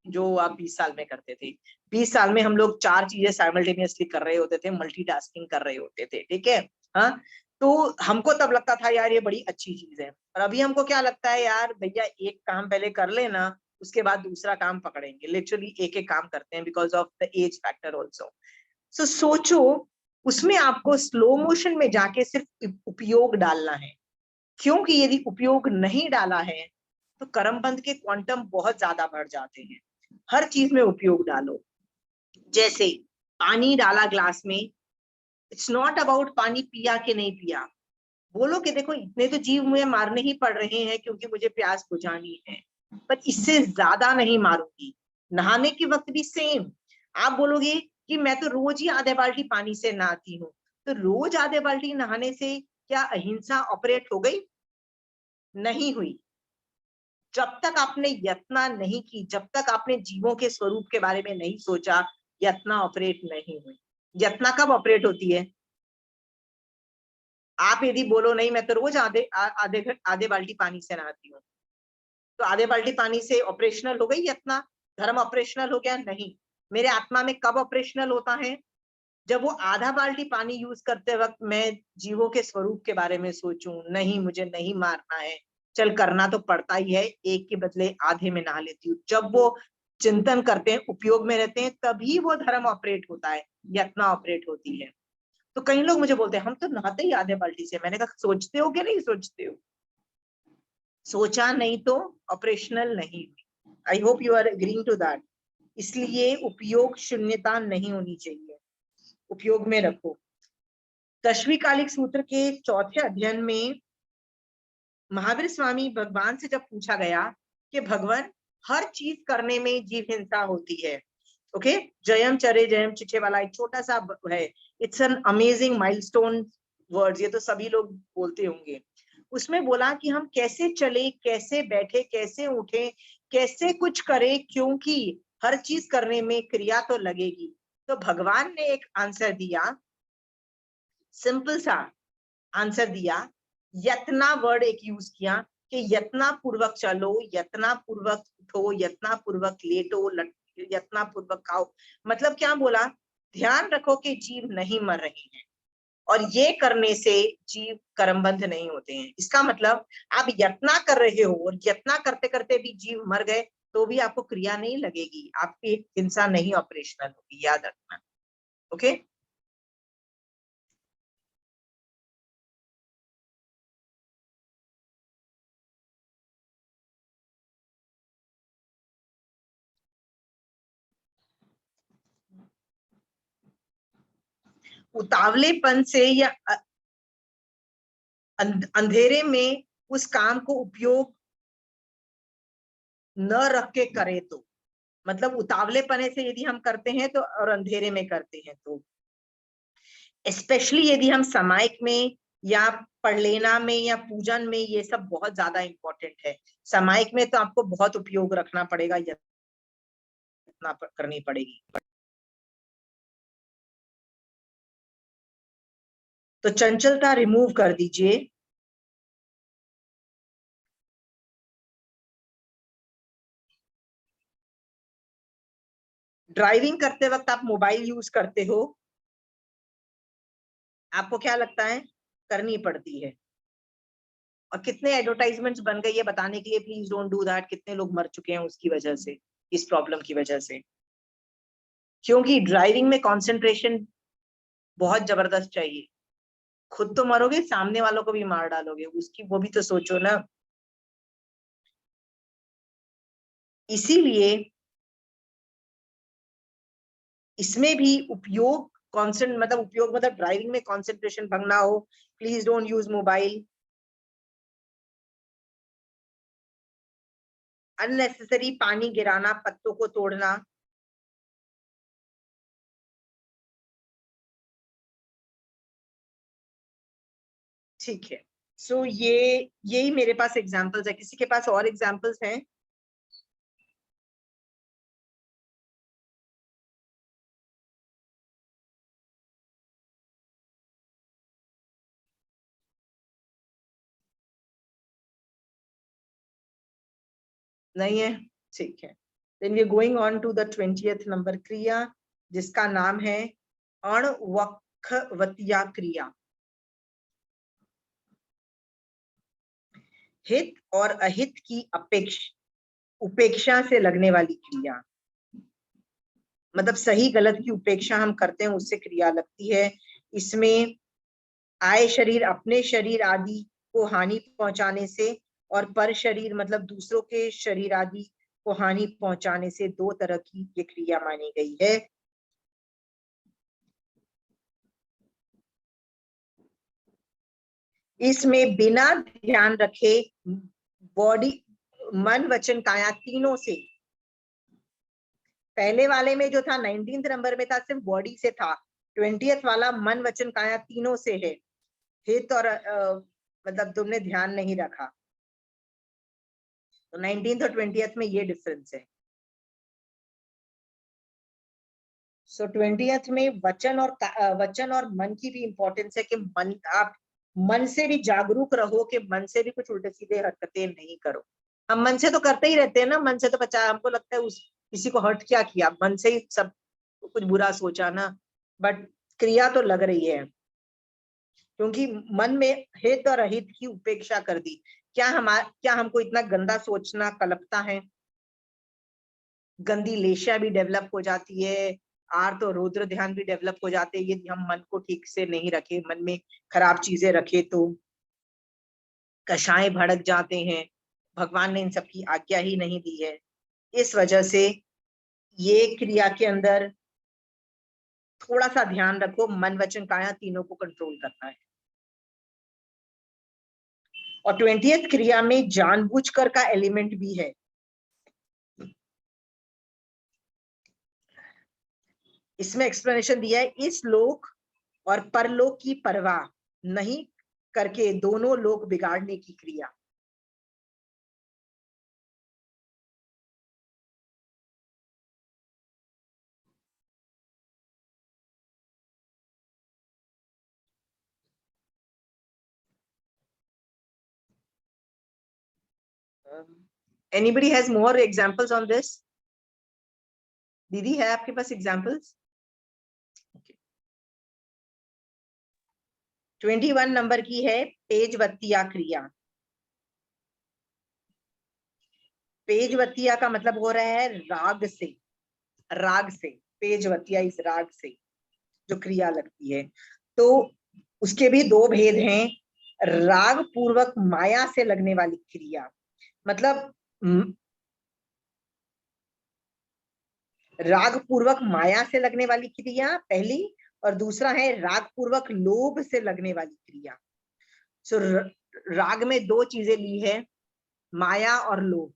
जो आप 20 साल में करते थे, 20 साल में हम लोग 4 चीजें साइमल्टेनियसली कर रहे होते थे, मल्टीटास्किंग कर रहे होते थे, ठीक है। हाँ, तो हमको तब लगता था यार ये बड़ी अच्छी चीज है, और अभी हमको क्या लगता है यार भैया एक काम पहले कर लेना उसके बाद दूसरा काम पकड़ेंगे। लिटरली एक एक काम करते हैं because of the age factor also. So सोचो उसमें आपको स्लो मोशन में जाके सिर्फ उपयोग डालना है, क्योंकि यदि उपयोग नहीं डाला है तो कर्मबंध के क्वांटम बहुत ज्यादा बढ़ जाते हैं। हर चीज में उपयोग डालो। जैसे पानी डाला ग्लास में, इट्स नॉट अबाउट पानी पिया कि नहीं पिया, बोलो कि देखो इतने तो जीव मुझे मारने ही पड़ रहे हैं क्योंकि मुझे प्यास बुझानी है, पर इससे ज्यादा नहीं मारूंगी। नहाने के वक्त भी सेम, आप बोलोगे कि मैं तो रोज ही आधे बाल्टी पानी से नहाती हूँ, तो रोज आधे बाल्टी नहाने से क्या अहिंसा ऑपरेट हो गई? नहीं हुई। जब तक आपने यत्ना नहीं की, जब तक आपने जीवों के स्वरूप के बारे में नहीं सोचा, यत्ना ऑपरेट नहीं हुई। यत्ना कब ऑपरेट होती है? आप यदि बोलो नहीं मैं तो रोज आधे बाल्टी पानी से नहाती हूँ, तो आधे बाल्टी पानी से ऑपरेशनल हो गई यत्ना, धर्म ऑपरेशनल हो गया? नहीं। मेरे आत्मा में कब ऑपरेशनल होता है? जब वो आधा बाल्टी पानी यूज करते वक्त मैं जीवों के स्वरूप के बारे में सोचूं, नहीं मुझे नहीं मारना है, चल करना तो पड़ता ही है, एक के बदले आधे में नहा लेती हूँ। जब वो चिंतन करते हैं, उपयोग में रहते हैं, तभी वो धर्म ऑपरेट होता है, यत्ना ऑपरेट होती है। तो कई लोग मुझे बोलते हैं हम तो नहाते ही आधे बाल्टी से। मैंने कहा सोचते हो कि नहीं सोचते हो? सोचा नहीं तो ऑपरेशनल नहीं हुई। I hope you are agreeing to that. इसलिए उपयोग शून्यता नहीं होनी चाहिए, उपयोग में रखो। दशवीं कालिक सूत्र के चौथे अध्ययन में महावीर स्वामी भगवान से जब पूछा गया कि भगवान हर चीज करने में जीव हिंसा होती है, ओके, जयम चरे जयम चिठे वाला एक छोटा सा है, it's an amazing milestone words, ये तो सभी लोग बोलते होंगे। उसमें बोला कि हम कैसे चले, कैसे बैठे, कैसे उठे, कैसे कुछ करे, क्योंकि हर चीज करने में क्रिया तो लगेगी। तो भगवान ने एक आंसर दिया, सिंपल सा आंसर दिया, यत्ना वर्ड एक यूज किया कि यत्ना पूर्वक चलो, यत्ना पूर्वक उठो, यत्ना पूर्वक लेटो, यत्ना पूर्वक खाओ। मतलब क्या बोला? ध्यान रखो कि जीव नहीं मर रहे हैं, और ये करने से जीव कर्मबंध नहीं होते हैं। इसका मतलब आप यत्ना कर रहे हो और यत्ना करते करते भी जीव मर गए तो भी आपको क्रिया नहीं लगेगी, आपकी हिंसा नहीं ऑपरेशनल होगी, याद रखना। ओके, उतावलेपन से या अंधेरे में उस काम को उपयोग न रख के करे तो, मतलब उतावले पने से यदि हम करते हैं तो, और अंधेरे में करते हैं तो, स्पेशली यदि हम सामायिक में या पढ़लेना में या पूजन में, ये सब बहुत ज्यादा इंपॉर्टेंट है। सामायिक में तो आपको बहुत उपयोग रखना पड़ेगा करनी पड़ेगी। तो चंचलता रिमूव कर दीजिए। ड्राइविंग करते वक्त आप मोबाइल यूज करते हो, आपको क्या लगता है करनी पड़ती है, और कितने एडवर्टाइजमेंट्स बन गई है बताने के लिए प्लीज डोंट डू दैट, कितने लोग मर चुके हैं उसकी वजह से, इस प्रॉब्लम की वजह से। क्योंकि ड्राइविंग में कंसंट्रेशन बहुत जबरदस्त चाहिए। खुद तो मरोगे, सामने वालों को भी मार डालोगे, उसकी वो भी तो सोचो ना। इसीलिए इसमें भी उपयोग उपयोग मतलब ड्राइविंग में कंसंट्रेशन भंग ना हो, please don't use mobile. Unnecessary पानी गिराना, पत्तों को तोड़ना, ठीक है। सो यही मेरे पास एग्जांपल्स है, किसी के पास और एग्जांपल्स हैं? नहीं है, ठीक है। Then we are going on to the 20th number क्रिया, जिसका नाम है अणवक्खवतिया क्रिया। हित और अहित की उपेक्षा से लगने वाली क्रिया, मतलब सही गलत की उपेक्षा हम करते हैं उससे क्रिया लगती है। इसमें आय शरीर अपने शरीर आदि को हानि पहुंचाने से, और पर शरीर मतलब दूसरों के शरीर आदि को हानि पहुंचाने से, दो तरह की ये क्रिया मानी गई है। इसमें बिना ध्यान रखे बॉडी, मन, वचन, काया तीनों से, पहले वाले में जो था 19th नंबर में था सिर्फ बॉडी से था, 20th वाला मन, वचन, काया तीनों से है। हित और मतलब तुमने ध्यान नहीं रखा, तो 19th और 20th में ये डिफरेंस है। सो 20th में वचन और मन की भी इंपॉर्टेंस है कि मन, आप मन से भी जागरूक रहो कि मन से भी कुछ उल्टे सीधे हरकतें नहीं करो। हम मन से तो करते ही रहते हैं ना, मन से तो हमको लगता है उस किसी को हर्ट क्या किया, मन से ही सब कुछ बुरा सोचा ना, बट क्रिया तो लग रही है, क्योंकि मन में हित और अहित की उपेक्षा कर दी। क्या हमको इतना गंदा सोचना कल्पता है? गंदी लेशा भी डेवलप हो जाती है, आर्त और रौद्र ध्यान भी डेवलप हो जाते हैं यदि हम मन को ठीक से नहीं रखे, मन में खराब चीजें रखे तो कषाय भड़क जाते हैं। भगवान ने इन सब की आज्ञा ही नहीं दी है। इस वजह से ये क्रिया के अंदर थोड़ा सा ध्यान रखो, मन, वचन, काया तीनों को कंट्रोल करना है। और 20th क्रिया में जानबूझकर का एलिमेंट भी है। इसमें एक्सप्लेनेशन दिया है, इस लोक और परलोक की परवाह नहीं करके दोनों लोक बिगाड़ने की क्रिया। Anybody has more examples on this? दीदी है आपके पास एग्जाम्पल्स? 21 नंबर की है पेजवत्तिया क्रिया। पेजवत्तिया का मतलब हो रहा है राग से पेजवत्तिया, इस राग से जो क्रिया लगती है। तो उसके भी दो भेद हैं, राग पूर्वक माया से लगने वाली क्रिया, मतलब राग पूर्वक माया से लगने वाली क्रिया पहली, और दूसरा है राग पूर्वक लोभ से लगने वाली क्रिया। सो राग में दो चीजें ली है, माया और लोभ।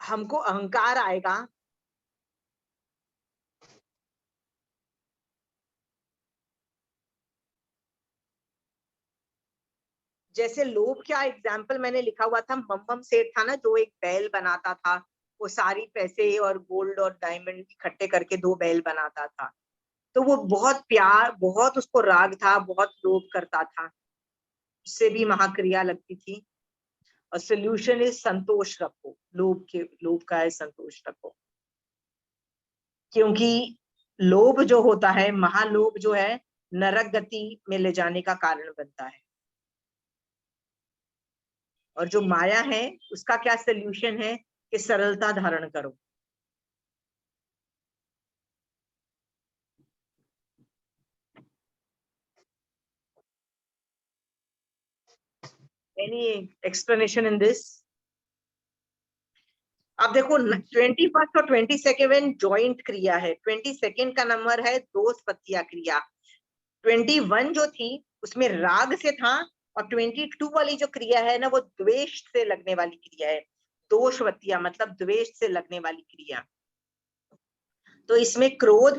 हमको अहंकार आएगा, जैसे लोभ क्या एग्जाम्पल मैंने लिखा हुआ था, मम्मम सेठ था ना जो एक बैल बनाता था, वो सारी पैसे और गोल्ड और डायमंड इकट्ठे करके 2 बैल बनाता था। तो वो बहुत प्यार, बहुत उसको राग था, बहुत लोभ करता था, उससे भी महाक्रिया लगती थी। और सोल्यूशन इज संतोष रखो, लोभ का है संतोष रखो, क्योंकि लोभ जो होता है, महालोभ जो है, नरक गति में ले जाने का कारण बनता है। और जो माया है उसका क्या सोल्यूशन है कि सरलता धारण करो। Any explanation in this? अब देखो 21st और 22nd ज्वाइंट क्रिया है, 22nd का नंबर है दोष पत्तिया क्रिया। 21 जो थी उसमें राग से था, और 22 वाली जो क्रिया है ना वो द्वेष से लगने वाली क्रिया है। दोषवतिया मतलब द्वेष से लगने वाली क्रिया। तो इसमें क्रोध,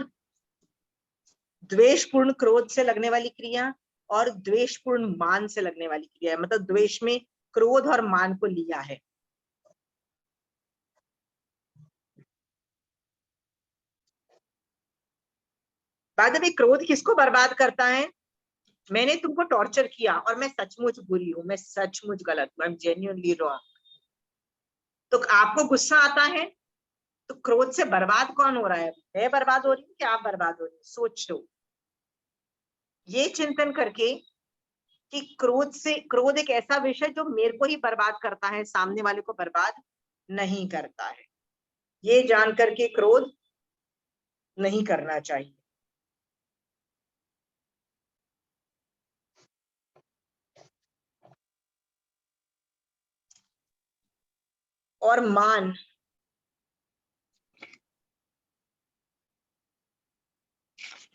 द्वेषपूर्ण क्रोध से लगने वाली क्रिया और द्वेषपूर्ण मान से लगने वाली क्रिया है, मतलब द्वेष में क्रोध और मान को लिया है। बाद में क्रोध किसको बर्बाद करता है? मैंने तुमको टॉर्चर किया और मैं सचमुच बुरी हूं, मैं सचमुच गलत हूं, आई एम जेन्युइनली रॉन्ग। तो आपको गुस्सा आता है, तो क्रोध से बर्बाद कौन हो रहा है? मैं बर्बाद हो रही हूँ कि आप बर्बाद हो रही हूँ? सोच लो। ये चिंतन करके कि क्रोध एक ऐसा विषय जो मेरे को ही बर्बाद करता है, सामने वाले को बर्बाद नहीं करता है, ये जान करके क्रोध नहीं करना चाहिए। और मान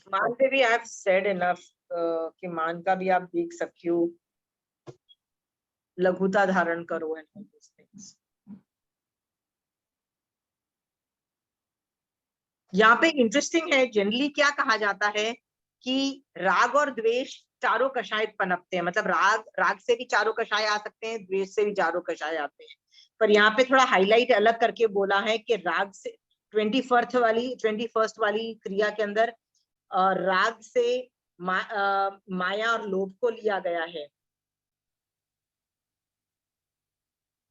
पे भी आई हैव सेड इनफ कि मान का भी आप देख सकते हो, लघुता धारण करो एंड ऑल दिस थिंग्स। यहाँ पे इंटरेस्टिंग है, जनरली क्या कहा जाता है कि राग और द्वेष चारों कषाय पनपते हैं, मतलब राग से भी चारों कषाय आ सकते हैं, द्वेष से भी चारों कषाय आते हैं। पर यहाँ पे थोड़ा हाईलाइट अलग करके बोला है कि राग से 21st वाली क्रिया के अंदर राग से माया और लोभ को लिया गया है।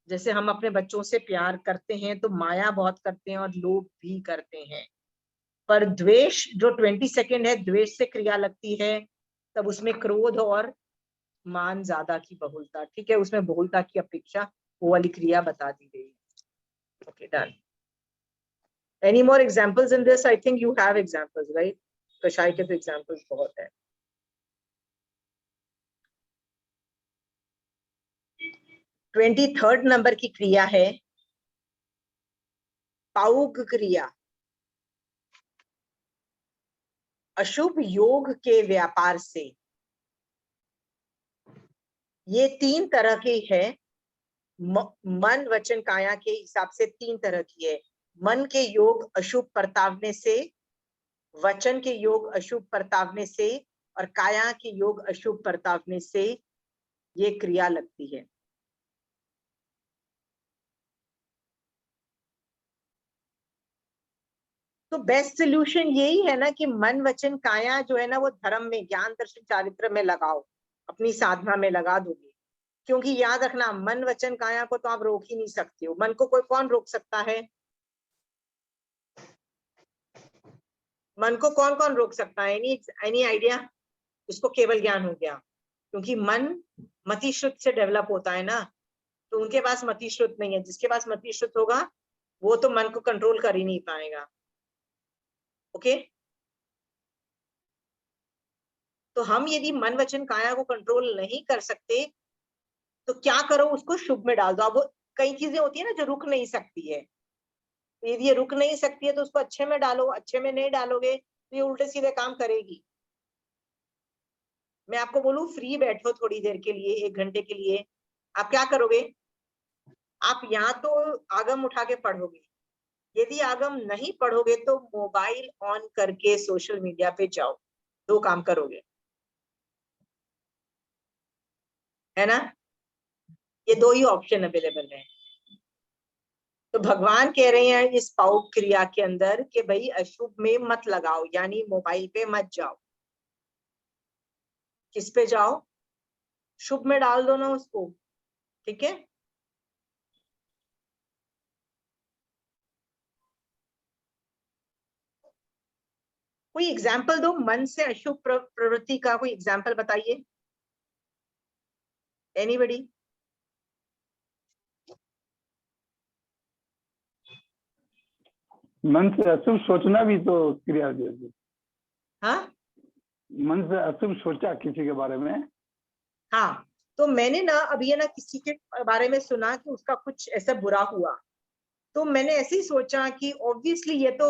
जैसे हम अपने बच्चों से प्यार करते हैं तो माया बहुत करते हैं और लोभ भी करते हैं। पर द्वेष जो 22nd है, द्वेष से क्रिया लगती है, तब उसमें क्रोध और मान ज्यादा की बहुलता, ठीक है, उसमें बहुलता की अपेक्षा वो वाली क्रिया बता दी गई है। Okay, done. Any more examples in this? I think you have examples, right? कषाय के तो एग्जांपल्स बहुत है। 23rd नंबर की क्रिया है पाउक क्रिया। अशुभ योग के व्यापार से, ये 3 तरह की है, मन वचन काया के हिसाब से 3 तरह की है। मन के योग अशुभ परतावने से, वचन के योग अशुभ परतावने से, और काया के योग अशुभ परतावने से ये क्रिया लगती है। तो बेस्ट सोल्यूशन यही है ना कि मन वचन काया जो है ना वो धर्म में, ज्ञान दर्शन चारित्र में लगाओ, अपनी साधना में लगा दोगे। क्योंकि याद रखना, मन वचन काया को तो आप रोक ही नहीं सकते हो। मन को कौन रोक सकता है? मन को कौन रोक सकता है? Any idea? उसको केवल ज्ञान हो गया, क्योंकि मन मति श्रुत से डेवलप होता है ना, तो उनके पास मति श्रुत नहीं है। जिसके पास मति श्रुत होगा वो तो मन को कंट्रोल कर ही नहीं पाएगा। ओके, तो हम यदि मन वचन काया को कंट्रोल नहीं कर सकते तो क्या करो, उसको शुभ में डाल दो। अब कई चीजें होती है ना जो रुक नहीं सकती है, तो यदि ये रुक नहीं सकती है तो उसको अच्छे में डालो। अच्छे में नहीं डालोगे तो ये उल्टे सीधे काम करेगी। मैं आपको बोलूं, फ्री बैठो थोड़ी देर के लिए, 1 घंटे के लिए, आप क्या करोगे? आप यहाँ तो आगम उठा के पढ़ोगे, यदि आगम नहीं पढ़ोगे तो मोबाइल ऑन करके सोशल मीडिया पे जाओ, 2 काम करोगे, है ना? ये 2 ही ऑप्शन अवेलेबल है। तो भगवान कह रहे हैं इस पाउक क्रिया के अंदर कि भाई अशुभ में मत लगाओ, यानी मोबाइल पे मत जाओ। किस पे जाओ? शुभ में डाल दो ना उसको, ठीक है? कोई एग्जाम्पल दो, मन से अशुभ प्रवृत्ति का कोई एग्जाम्पल बताइए, एनीबडी? मन से अशुभ सोचना भी तो क्रिया है। हाँ, मन से अशुभ सोचा किसी के बारे में। हाँ, तो मैंने ना अभी है ना किसी के बारे में सुना कि उसका कुछ ऐसा बुरा हुआ, तो मैंने ऐसे ही सोचा कि ऑब्वियसली ये तो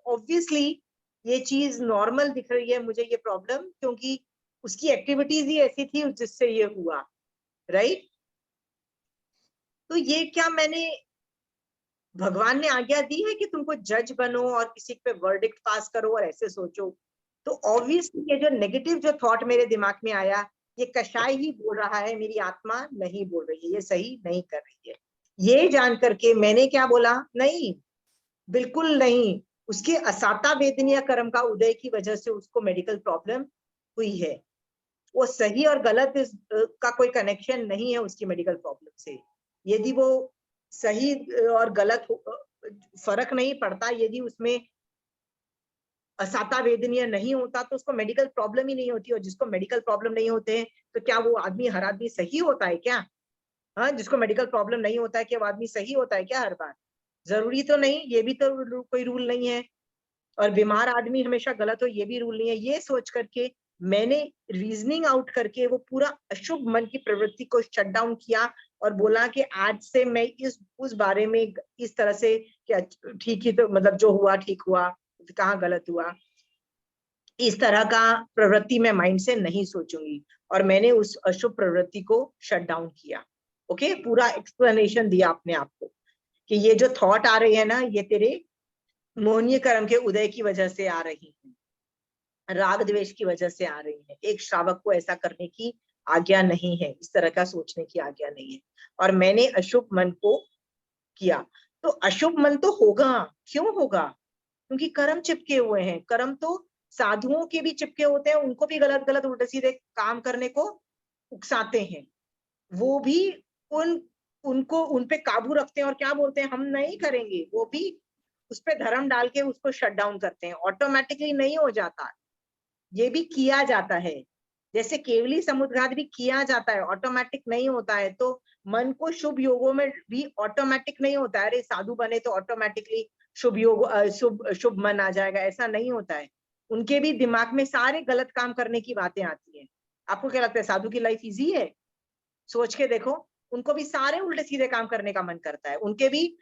ऑब्वियसली ये चीज नॉर्मल दिख रही है मुझे, ये प्रॉब्लम, क्योंकि उसकी एक्टिविटीज ही ऐसी थी जिससे ये हुआ, राइट? तो ये क्या मैंने, भगवान ने आज्ञा दी है कि तुमको जज बनो और किसी पे वर्डिक्ट पास करो और ऐसे सोचो? तो ऑब्वियसली ये जो नेगेटिव जो थॉट मेरे दिमाग में आया, ये कषाय ही बोल रहा है, मेरी आत्मा नहीं बोल रही है, ये सही नहीं कर रही है। ये जान करके मैंने क्या बोला, नहीं, बिल्कुल नहीं, उसके असाता वेदनीय कर्म का उदय की वजह से उसको मेडिकल प्रॉब्लम हुई है। वो सही और गलत का कोई कनेक्शन नहीं है उसकी मेडिकल प्रॉब्लम से। यदि वो सही और गलत फर्क नहीं पड़ता, यदि उसमें असाता वेदनीय नहीं होता तो उसको मेडिकल प्रॉब्लम ही नहीं होती। और जिसको मेडिकल प्रॉब्लम नहीं होते हैं तो क्या वो आदमी, हर आदमी सही होता है क्या? हाँ, जिसको मेडिकल प्रॉब्लम नहीं होता है क्या वो आदमी सही होता है क्या हर बार? जरूरी तो नहीं, ये भी तो कोई रूल नहीं है। और बीमार आदमी हमेशा गलत हो, ये भी रूल नहीं है। ये सोच करके मैंने रीजनिंग आउट करके वो पूरा अशुभ मन की प्रवृत्ति को शट डाउन किया और बोला कि आज से मैं उस बारे में इस तरह से, क्या ठीक ही तो मतलब जो हुआ ठीक हुआ, कहाँ गलत हुआ, इस तरह का प्रवृत्ति मैं माइंड से नहीं सोचूंगी। और मैंने उस अशुभ प्रवृत्ति को शट डाउन किया। ओके, पूरा एक्सप्लेनेशन दिया अपने आप को कि ये जो थॉट आ रही है ना, ये तेरे मोहनीय कर्म के उदय की वजह से आ रही है, राग द्वेष की वजह से आ रही है। एक श्रावक को ऐसा करने की आज्ञा नहीं है, इस तरह का सोचने की आज्ञा नहीं है। और मैंने अशुभ मन को किया। तो अशुभ मन तो होगा, क्यों होगा? क्योंकि कर्म चिपके हुए हैं। कर्म तो साधुओं के भी चिपके होते हैं, उनको भी गलत गलत उल्टे सीधे काम करने को उकसाते हैं। वो भी उनको उन पे काबू रखते हैं और क्या बोलते हैं, हम नहीं करेंगे। वो भी उस पे धर्म डाल के उसको शट डाउन करते हैं। ऑटोमेटिकली नहीं हो जाता, ये भी किया जाता है। जैसे केवली समुद्घात भी किया जाता है, ऑटोमेटिक नहीं होता है। तो मन को शुभ योगों में भी ऑटोमेटिक नहीं होता है, अरे साधु बने तो ऑटोमेटिकली शुभ योग शुभ मन आ जाएगा, ऐसा नहीं होता है। उनके भी दिमाग में सारे गलत काम करने की बातें आती हैं। आपको क्या लगता है साधु की लाइफ इजी है? सोच के देखो, उनको भी सारे उल्टे सीधे काम करने का मन करता है। उनके भी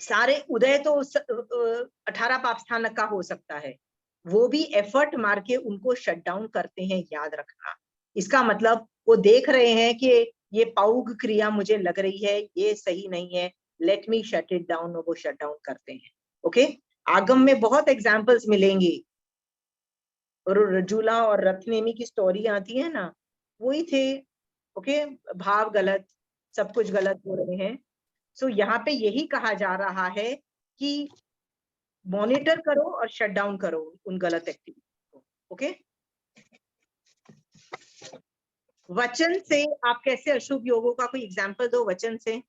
सारे उदय तो 18 पाप स्थानक का हो सकता है, वो भी एफर्ट मार के उनको शट डाउन करते हैं, याद रखना। इसका मतलब वो देख रहे हैं कि ये पाउग क्रिया मुझे लग रही है, ये सही नहीं है, let me shut it down, और वो शट डाउन करते हैं। ओके, आगम में बहुत एग्जाम्पल्स मिलेंगे। और रजूला और रत्नेमी की स्टोरी आती है ना, वही थे। ओके, भाव गलत, सब कुछ गलत हो रहे हैं। सो यहाँ पे यही कहा जा रहा है कि मॉनिटर करो और शट डाउन करो उन गलत एक्टिविटी को। ओके, वचन से आप कैसे अशुभ योगों का कोई एग्जांपल दो वचन से।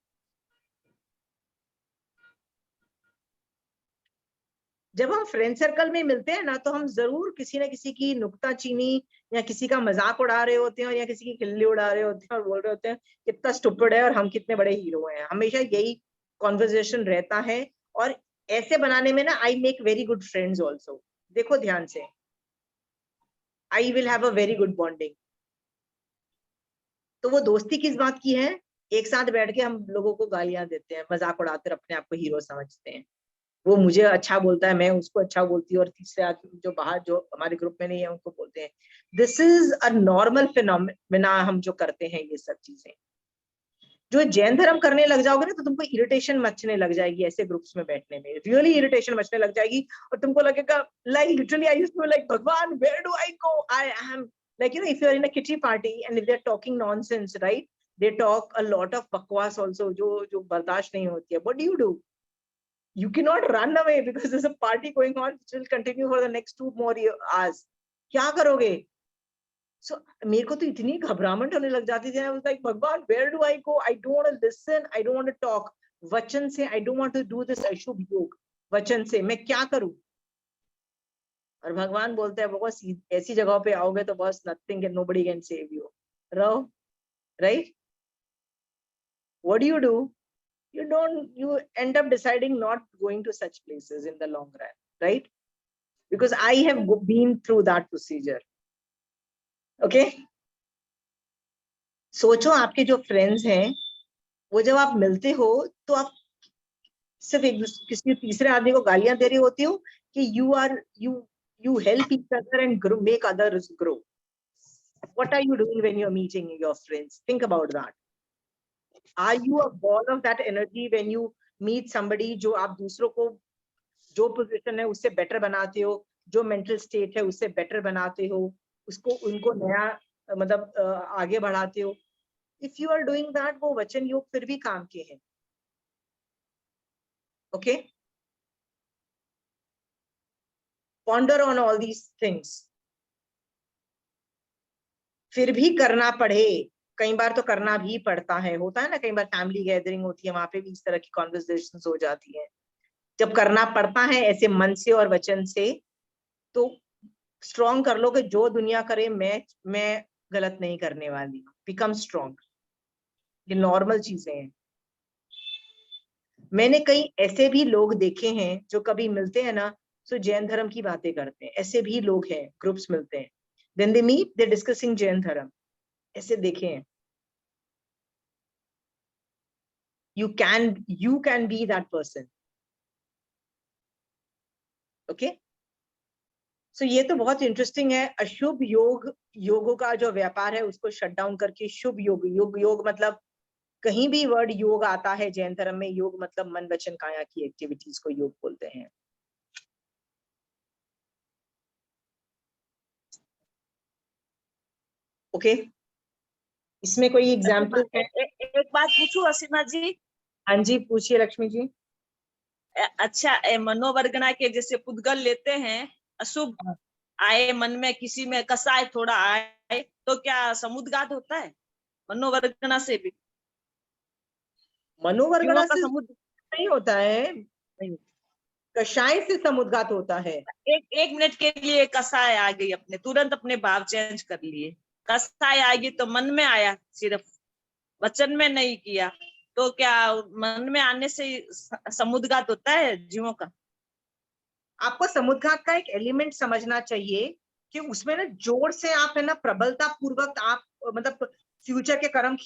जब हम फ्रेंड सर्कल में मिलते हैं ना, तो हम जरूर किसी ना किसी की नुक्ताचीनी या किसी का मजाक उड़ा रहे होते हैं, या किसी की खिल्ली उड़ा रहे होते हैं और बोल रहे होते हैं कितना स्टूपिड है और हम कितने बड़े हीरो हैं। हमेशा यही कॉन्वर्जेशन रहता है। और ऐसे बनाने में ना I make very good friends also. देखो ध्यान से, I will have a very good bonding. तो वो दोस्ती किस बात की है? एक साथ बैठ के हम लोगों को गालियां देते हैं, मजाक उड़ाते हैं, अपने आप को हीरो समझते हैं। वो मुझे अच्छा बोलता है, मैं उसको अच्छा बोलती हूँ, और तीसरे आदमी जो बाहर जो हमारे ग्रुप में नहीं है उनको बोलते हैं। This is a normal phenomena, हम जो करते हैं ये सब चीजें। जो जैन धर्म करने लग जाओगे ना तो तुमको इरिटेशन मचने लग जाएगी ऐसे ग्रुप्स में बैठने में, रियली इरिटेशन मचने लग जाएगी और तुमको लगेगा like literally I used to like भगवान where do I go, I am like if you are in a kitty party and if they are talking nonsense, right, they talk a lot of बकवास also जो बर्दाश्त नहीं होती है. What do? You cannot run away because there's a party going on which will continue for the next 2 more hours. क्या करोगे? So मेरे को तो इतनी घबराहट होने लग जाती थी. I was like, भगवान, where do I go? I don't want to listen. I don't want to talk. वचन से I don't want to do this अशुभ योग. वचन से मैं क्या करूं? और भगवान बोलते हैं बस ऐसी जगहों पे आओगे तो बस nothing and nobody can save you. रहो, right? What do? You end up deciding not going to such places in the long run, right? Because I have been through that procedure. Okay? सोचो आपके जो friends हैं वो जब आप मिलते हो तो आप सिर्फ एक किसी तीसरे आदमी को गालियां दे रही होती हो कि you help each other and grow, make others grow. What are you doing when you're meeting your friends? Think about that. Are you a ball of that energy when you meet somebody जो आप दूसरों को जो position है उससे better बनाते हो, जो मेंटल स्टेट है उससे बेटर बनाते हो, उसको उनको नया मतलब आगे बढ़ाते हो? If you are doing that, वो वचन योग फिर भी काम के हैं. Okay? Ponder on all these things. फिर भी करना पड़े, कई बार तो करना भी पड़ता है, होता है ना, कई बार फैमिली गैदरिंग होती है वहां पे भी इस तरह की कॉन्वर्सेशंस हो जाती है. जब करना पड़ता है ऐसे मन से और वचन से तो स्ट्रॉन्ग कर लो कि जो दुनिया करे मैं गलत नहीं करने वाली. Become strong. ये नॉर्मल चीजें हैं. मैंने कई ऐसे भी लोग देखे हैं जो कभी मिलते हैं ना तो जैन धर्म की बातें करते हैं. ऐसे भी लोग हैं, ग्रुप्स मिलते हैं, then they meet, they discussing Jain धर्म. ऐसे देखे हैं. You can be that person. Okay? So ये तो बहुत इंटरेस्टिंग है. अशुभ योगों का जो व्यापार है उसको शट डाउन करके शुभ योग मतलब कहीं भी वर्ड योग आता है जैन धर्म में, योग मतलब मन वचन काया की एक्टिविटीज को योग बोलते हैं. ओके? इसमें कोई एग्जाम्पल है? एक बात पूछूं असीमा जी? हाँ जी, पूछिए लक्ष्मी जी. अच्छा, मनोवर्गना के जैसे पुद्गल लेते हैं, अशुभ आए मन में, किसी में कसाय थोड़ा आए तो क्या समुद्घात होता है मनोवर्गना से भी? मनोवर्गना से समुद्र नहीं होता है, कषाय से समुद्घात होता है. एक मिनट के लिए कसाय आ गई, अपने तुरंत अपने भाव चेंज कर लिए. कसाय आएगी तो मन में आया, सिर्फ वचन में नहीं किया, तो क्या मन में आने से समुद्घात होता है जीवों का? आपको समुद्घात का एक एलिमेंट समझना चाहिए कि उसमें ना जोर से आप है ना प्रबलता पूर्वक आप मतलब फ्यूचर के कर्म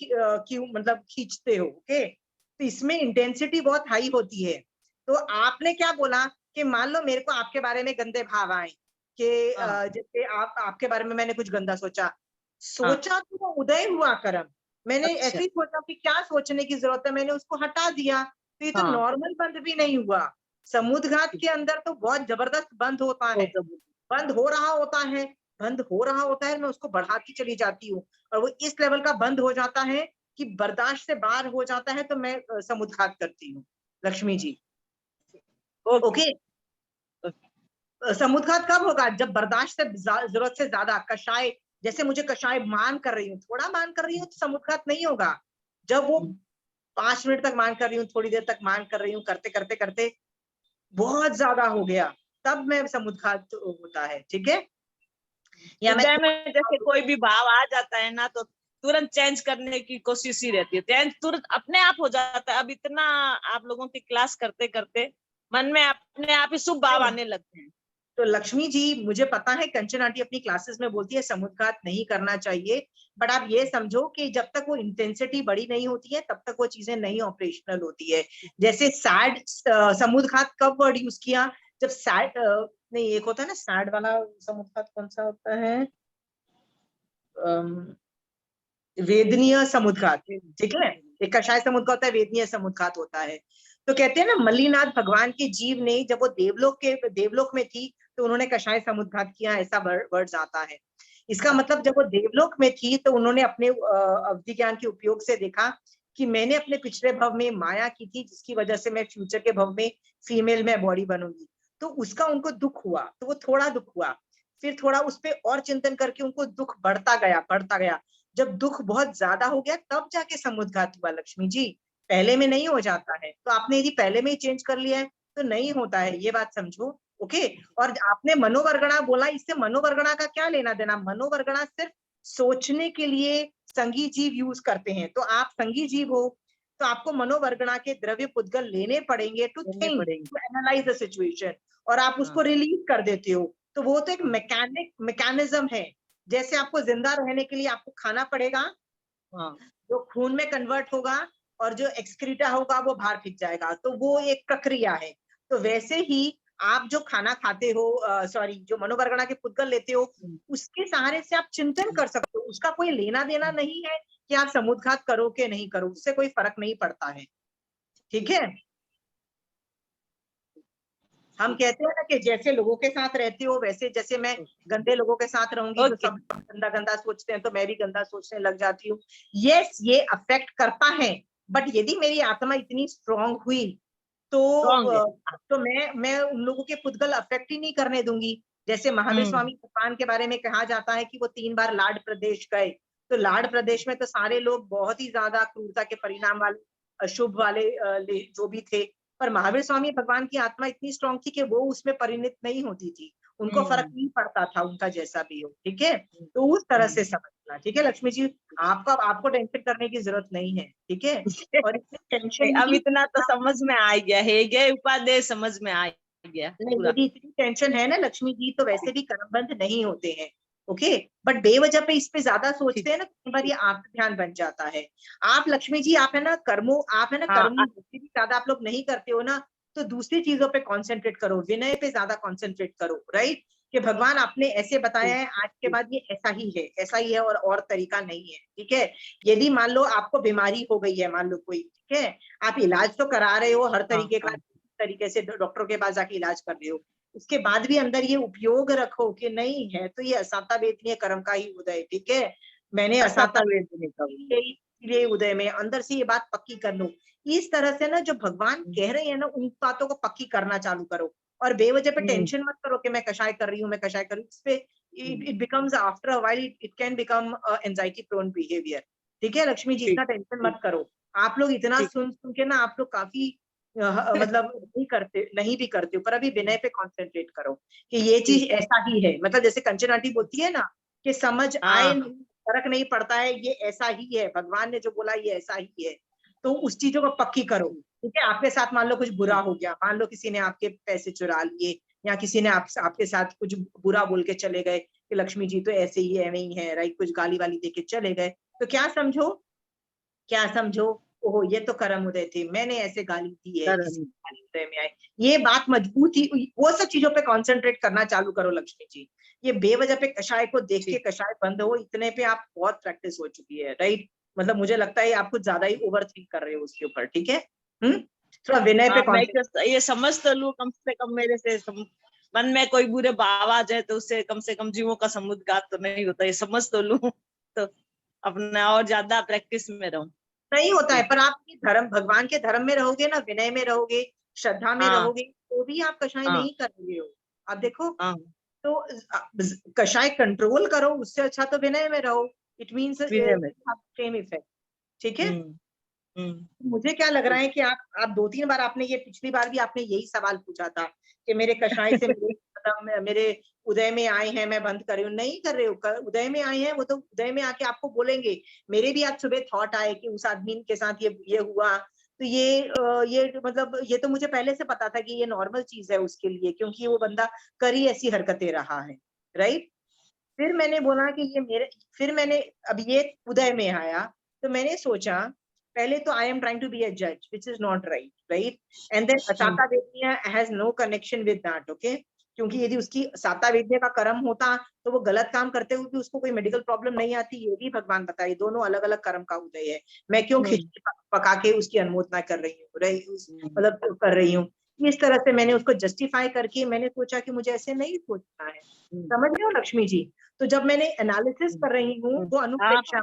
मतलब खींचते हो. ओके? तो इसमें इंटेंसिटी बहुत हाई होती है. तो आपने क्या बोला कि मान लो मेरे को आपके बारे में गंदे भाव आए कि जैसे आपके बारे में मैंने कुछ गंदा सोचा तो वो उदय हुआ कर्म. मैंने ऐसे ही सोचा कि क्या सोचने की जरूरत है, मैंने उसको हटा दिया, तो ये तो नॉर्मल बंद भी नहीं हुआ. समुद्घात के अंदर तो बहुत जबरदस्त बंद होता है, बंद हो रहा होता है, मैं उसको बढ़ाती चली जाती हूँ और वो इस लेवल का बंद हो जाता है कि बर्दाश्त से बाहर हो जाता है, तो मैं समुद्घात करती हूँ. लक्ष्मी जी. ओके? समुद्घात कब होगा? जब बर्दाश्त से जरूरत से ज्यादा कषाय, जैसे मुझे कषाय मान कर रही हूँ, थोड़ा मान कर रही हूँ तो समुद्घात नहीं होगा. जब वो 5 मिनट तक मान कर रही हूँ, थोड़ी देर तक मान कर रही हूँ, करते करते करते बहुत ज्यादा हो गया, तब मैं समुद्घात होता है. ठीक है? या में जैसे कोई भी भाव आ जाता है ना तो तुरंत चेंज करने की कोशिश ही रहती है, चेंज तुरंत अपने आप हो जाता है. अब इतना आप लोगों की क्लास करते करते मन में अपने आप ही शुभ भाव आने लगते हैं. तो लक्ष्मी जी, मुझे पता है कंचन आंटी अपनी क्लासेस में बोलती है समुद्घात नहीं करना चाहिए, बट आप ये समझो कि जब तक वो इंटेंसिटी बड़ी नहीं होती है तब तक वो चीजें नहीं ऑपरेशनल होती है. जैसे सैड, समुद्घात कब वर्ड यूज किया? जब सैड नहीं, एक होता है ना सैड वाला समुद्घात, कौन सा होता है? वेदनीय समुद्घात. ठीक है? एक कषाय समुद्घात होता है, वेदनीय समुद्घात होता है। तो कहते हैं ना मल्लीनाथ भगवान के जीव ने जब वो देवलोक में थी तो उन्होंने कषाय समुद्घात किया, ऐसा वर्ड आता है। इसका मतलब जब वो देवलोक में थी तो उन्होंने अपने अवधि ज्ञान के उपयोग से देखा कि मैंने अपने पिछले भव में माया की थी, जिसकी वजह से मैं फ्यूचर के भव में फीमेल में बॉडी बनूंगी। तो उसका उनको दुख हुआ, तो वो थोड़ा दुख हुआ, फिर थोड़ा उस पर और चिंतन करके उनको दुख बढ़ता गया। जब दुख बहुत ज्यादा हो गया तब जाके समुद्घात हुआ लक्ष्मी जी, पहले में नहीं हो जाता है। तो आपने यदि पहले में ही चेंज कर लिया है तो नहीं होता है, ये बात समझो। ओके। और आपने मनोवर्गणा बोला, इससे मनोवर्गणा का क्या लेना देना? मनोवर्गणा सिर्फ सोचने के लिए संगी जीव यूज करते हैं। तो आप संगी जीव हो तो आपको मनोवर्गणा के द्रव्य पुद्गल लेने पड़ेंगे to think, to analyse the situation, और आप उसको रिलीज कर देते हो। तो वो तो एक मैकेनिज्म है। जैसे आपको जिंदा रहने के लिए आपको खाना पड़ेगा, जो खून में कन्वर्ट होगा और जो एक्सक्रीटा होगा वो बाहर फेंक जाएगा, तो वो एक प्रक्रिया है। तो वैसे ही आप जो खाना खाते हो, जो मनोवर्गणा के पुद्गल लेते हो, उसके सहारे से आप चिंतन कर सकते हो। उसका कोई लेना देना नहीं है कि आप समुद्घात करो कि नहीं करो, उससे कोई फर्क नहीं पड़ता है। ठीक है। हम कहते हैं ना कि जैसे लोगों के साथ रहते हो वैसे, जैसे मैं गंदे लोगों के साथ रहूंगी तो सब गंदा गंदा सोचते हैं, तो मैं भी गंदा सोचने लग जाती हूँ। यस, ये अफेक्ट करता है, बट यदि मेरी आत्मा इतनी स्ट्रांग हुई तो मैं उन लोगों के पुद्गल अफेक्ट ही नहीं करने दूंगी। जैसे महावीर स्वामी भगवान के बारे में कहा जाता है कि वो 3 बार लाड प्रदेश गए, तो लाड प्रदेश में तो सारे लोग बहुत ही ज्यादा क्रूरता के परिणाम वाले, अशुभ वाले जो भी थे, पर महावीर स्वामी भगवान की आत्मा इतनी स्ट्रांग थी कि वो उसमें परिणित नहीं होती थी, उनको फर्क नहीं पड़ता था उनका जैसा भी हो। ठीक है। तो उस तरह से समझना। ठीक है लक्ष्मी जी, आपको टेंशन करने की जरूरत नहीं है। ठीक है। और टेंशन अब इतना तो समझ में आ गया है, ये उपादेय समझ में आ गया पूरा। यदि इतनी टेंशन है ना लक्ष्मी जी, तो वैसे भी कर्मबंध नहीं होते हैं। ओके। बट बेवजह पे इस पे ज्यादा सोचते हैं ना, कई बार ये आपका ध्यान बन जाता है। आप लक्ष्मी जी, आप है ना कर्म भी ज्यादा आप लोग नहीं करते हो ना, तो दूसरी चीजों पे कॉन्सेंट्रेट करो, विनय पे ज्यादा कॉन्सेंट्रेट करो। राइट, कि भगवान आपने ऐसे बताया है, आज के बाद ये ऐसा ही है और तरीका नहीं है। ठीक है। यदि मान लो आपको बीमारी हो गई है, मान लो कोई, ठीक है, आप इलाज तो करा रहे हो हर तरीके से, डॉक्टर के पास जाके इलाज कर रहे हो, उसके बाद भी अंदर ये उपयोग रखो कि नहीं है तो ये असाता वेदनीय कर्म का ही उदय। ठीक है। मैंने असाता वेदनीय उदय में अंदर से ये बात पक्की कर लो। इस तरह से ना जो भगवान कह रहे हैं ना, उन बातों को पक्की करना चालू करो, और बेवजह पे टेंशन मत करो कि मैं कषाय कर रही हूँ, मैं कषाय कर रही हूँ। इस पे it becomes after a while it can become anxiety prone behaviour. ठीक है लक्ष्मी जी, इतना टेंशन मत करो। आप लोग इतना सुन के ना, आप लोग काफी मतलब नहीं भी करते हो, पर अभी विनय पे कॉन्सेंट्रेट करो कि ये चीज ऐसा ही है। मतलब जैसे कंचन आंटी बोलती है ना कि समझ आए नहीं, फर्क नहीं पड़ता है, ये ऐसा ही है, भगवान ने जो बोला ये ऐसा ही है, तो उस चीजों को पक्की करो। ठीक है। आपके साथ मान लो कुछ बुरा हो गया, मान लो किसी ने आपके पैसे चुरा लिए, या किसी ने आपके साथ कुछ बुरा बोल के चले गए कि लक्ष्मी जी तो ऐसे ही है, नहीं है, राइट, कुछ गाली वाली दे के चले गए, तो क्या समझो, ओहो ये तो कर्म उदय थे, मैंने ऐसे गाली दी है, किसी गाली उदय में आए, ये बात मजबूत ही, वो सब चीजों पे कंसंट्रेट करना चालू करो लक्ष्मी जी। ये बेवजह पे कषाय को देख के कषाय बंद हो, इतने पे आप बहुत प्रैक्टिस हो चुकी है। राइट, मतलब मुझे लगता है आप कुछ ज्यादा ही ओवर थिंक कर रहे हो उसके ऊपर। ठीक है। थोड़ा विनय पे मैं ये समझ तो लूं, कम से कम मेरे से मन में कोई बुरे भाव आ जाए तो उससे कम से कम जीवों का समुद्घात तो नहीं होता, ये समझ तो लूं, तो अपना और ज्यादा प्रैक्टिस में रहूं। नहीं होता है, पर आप धर्म, भगवान के धर्म में रहोगे ना, विनय में रहोगे, श्रद्धा में रहोगे, तो भी आप कषाय नहीं कर रहे हो। आप देखो, तो कषाय कंट्रोल करो, उससे अच्छा तो विनय में रहो। It means same effect. ठीक है। मुझे क्या लग रहा है कि आप 2-3 बार आपने ये, पिछली बार भी आपने यही सवाल पूछा था कि मेरे कषाय से मेरे उदय में आए हैं, मैं बंद कर रही हूँ। नहीं कर रहे हो, उदय में आए हैं, वो तो उदय में आके आपको बोलेंगे। मेरे भी आज सुबह थॉट आए कि उस आदमी के साथ ये हुआ, तो ये मतलब ये तो मुझे पहले से पता था कि ये नॉर्मल चीज है उसके लिए, क्योंकि वो बंदा कर ही ऐसी हरकतें रहा है। राइट। फिर मैंने बोला कि फिर मैंने, अब ये उदय में आया तो मैंने सोचा, पहले तो I am trying to be a जज, which is not right, and then असाता वेदनीय has no connection with that. Okay, क्योंकि यदि उसकी सातावेद्य का कर्म होता तो वो गलत काम करते हुए भी उसको कोई मेडिकल प्रॉब्लम नहीं आती, ये भी भगवान बताए। दोनों अलग अलग कर्म का उदय है। मैं क्यों खिचड़ी पका के उसकी अनुमोदना कर रही हूँ, मतलब कर रही हूँ। इस तरह से मैंने उसको जस्टिफाई करके मैंने सोचा कि मुझे ऐसे नहीं सोचना है। समझ रहे हो लक्ष्मी जी? तो जब मैंने एनालिसिस कर रही हूँ वो अनुप्रेक्षा,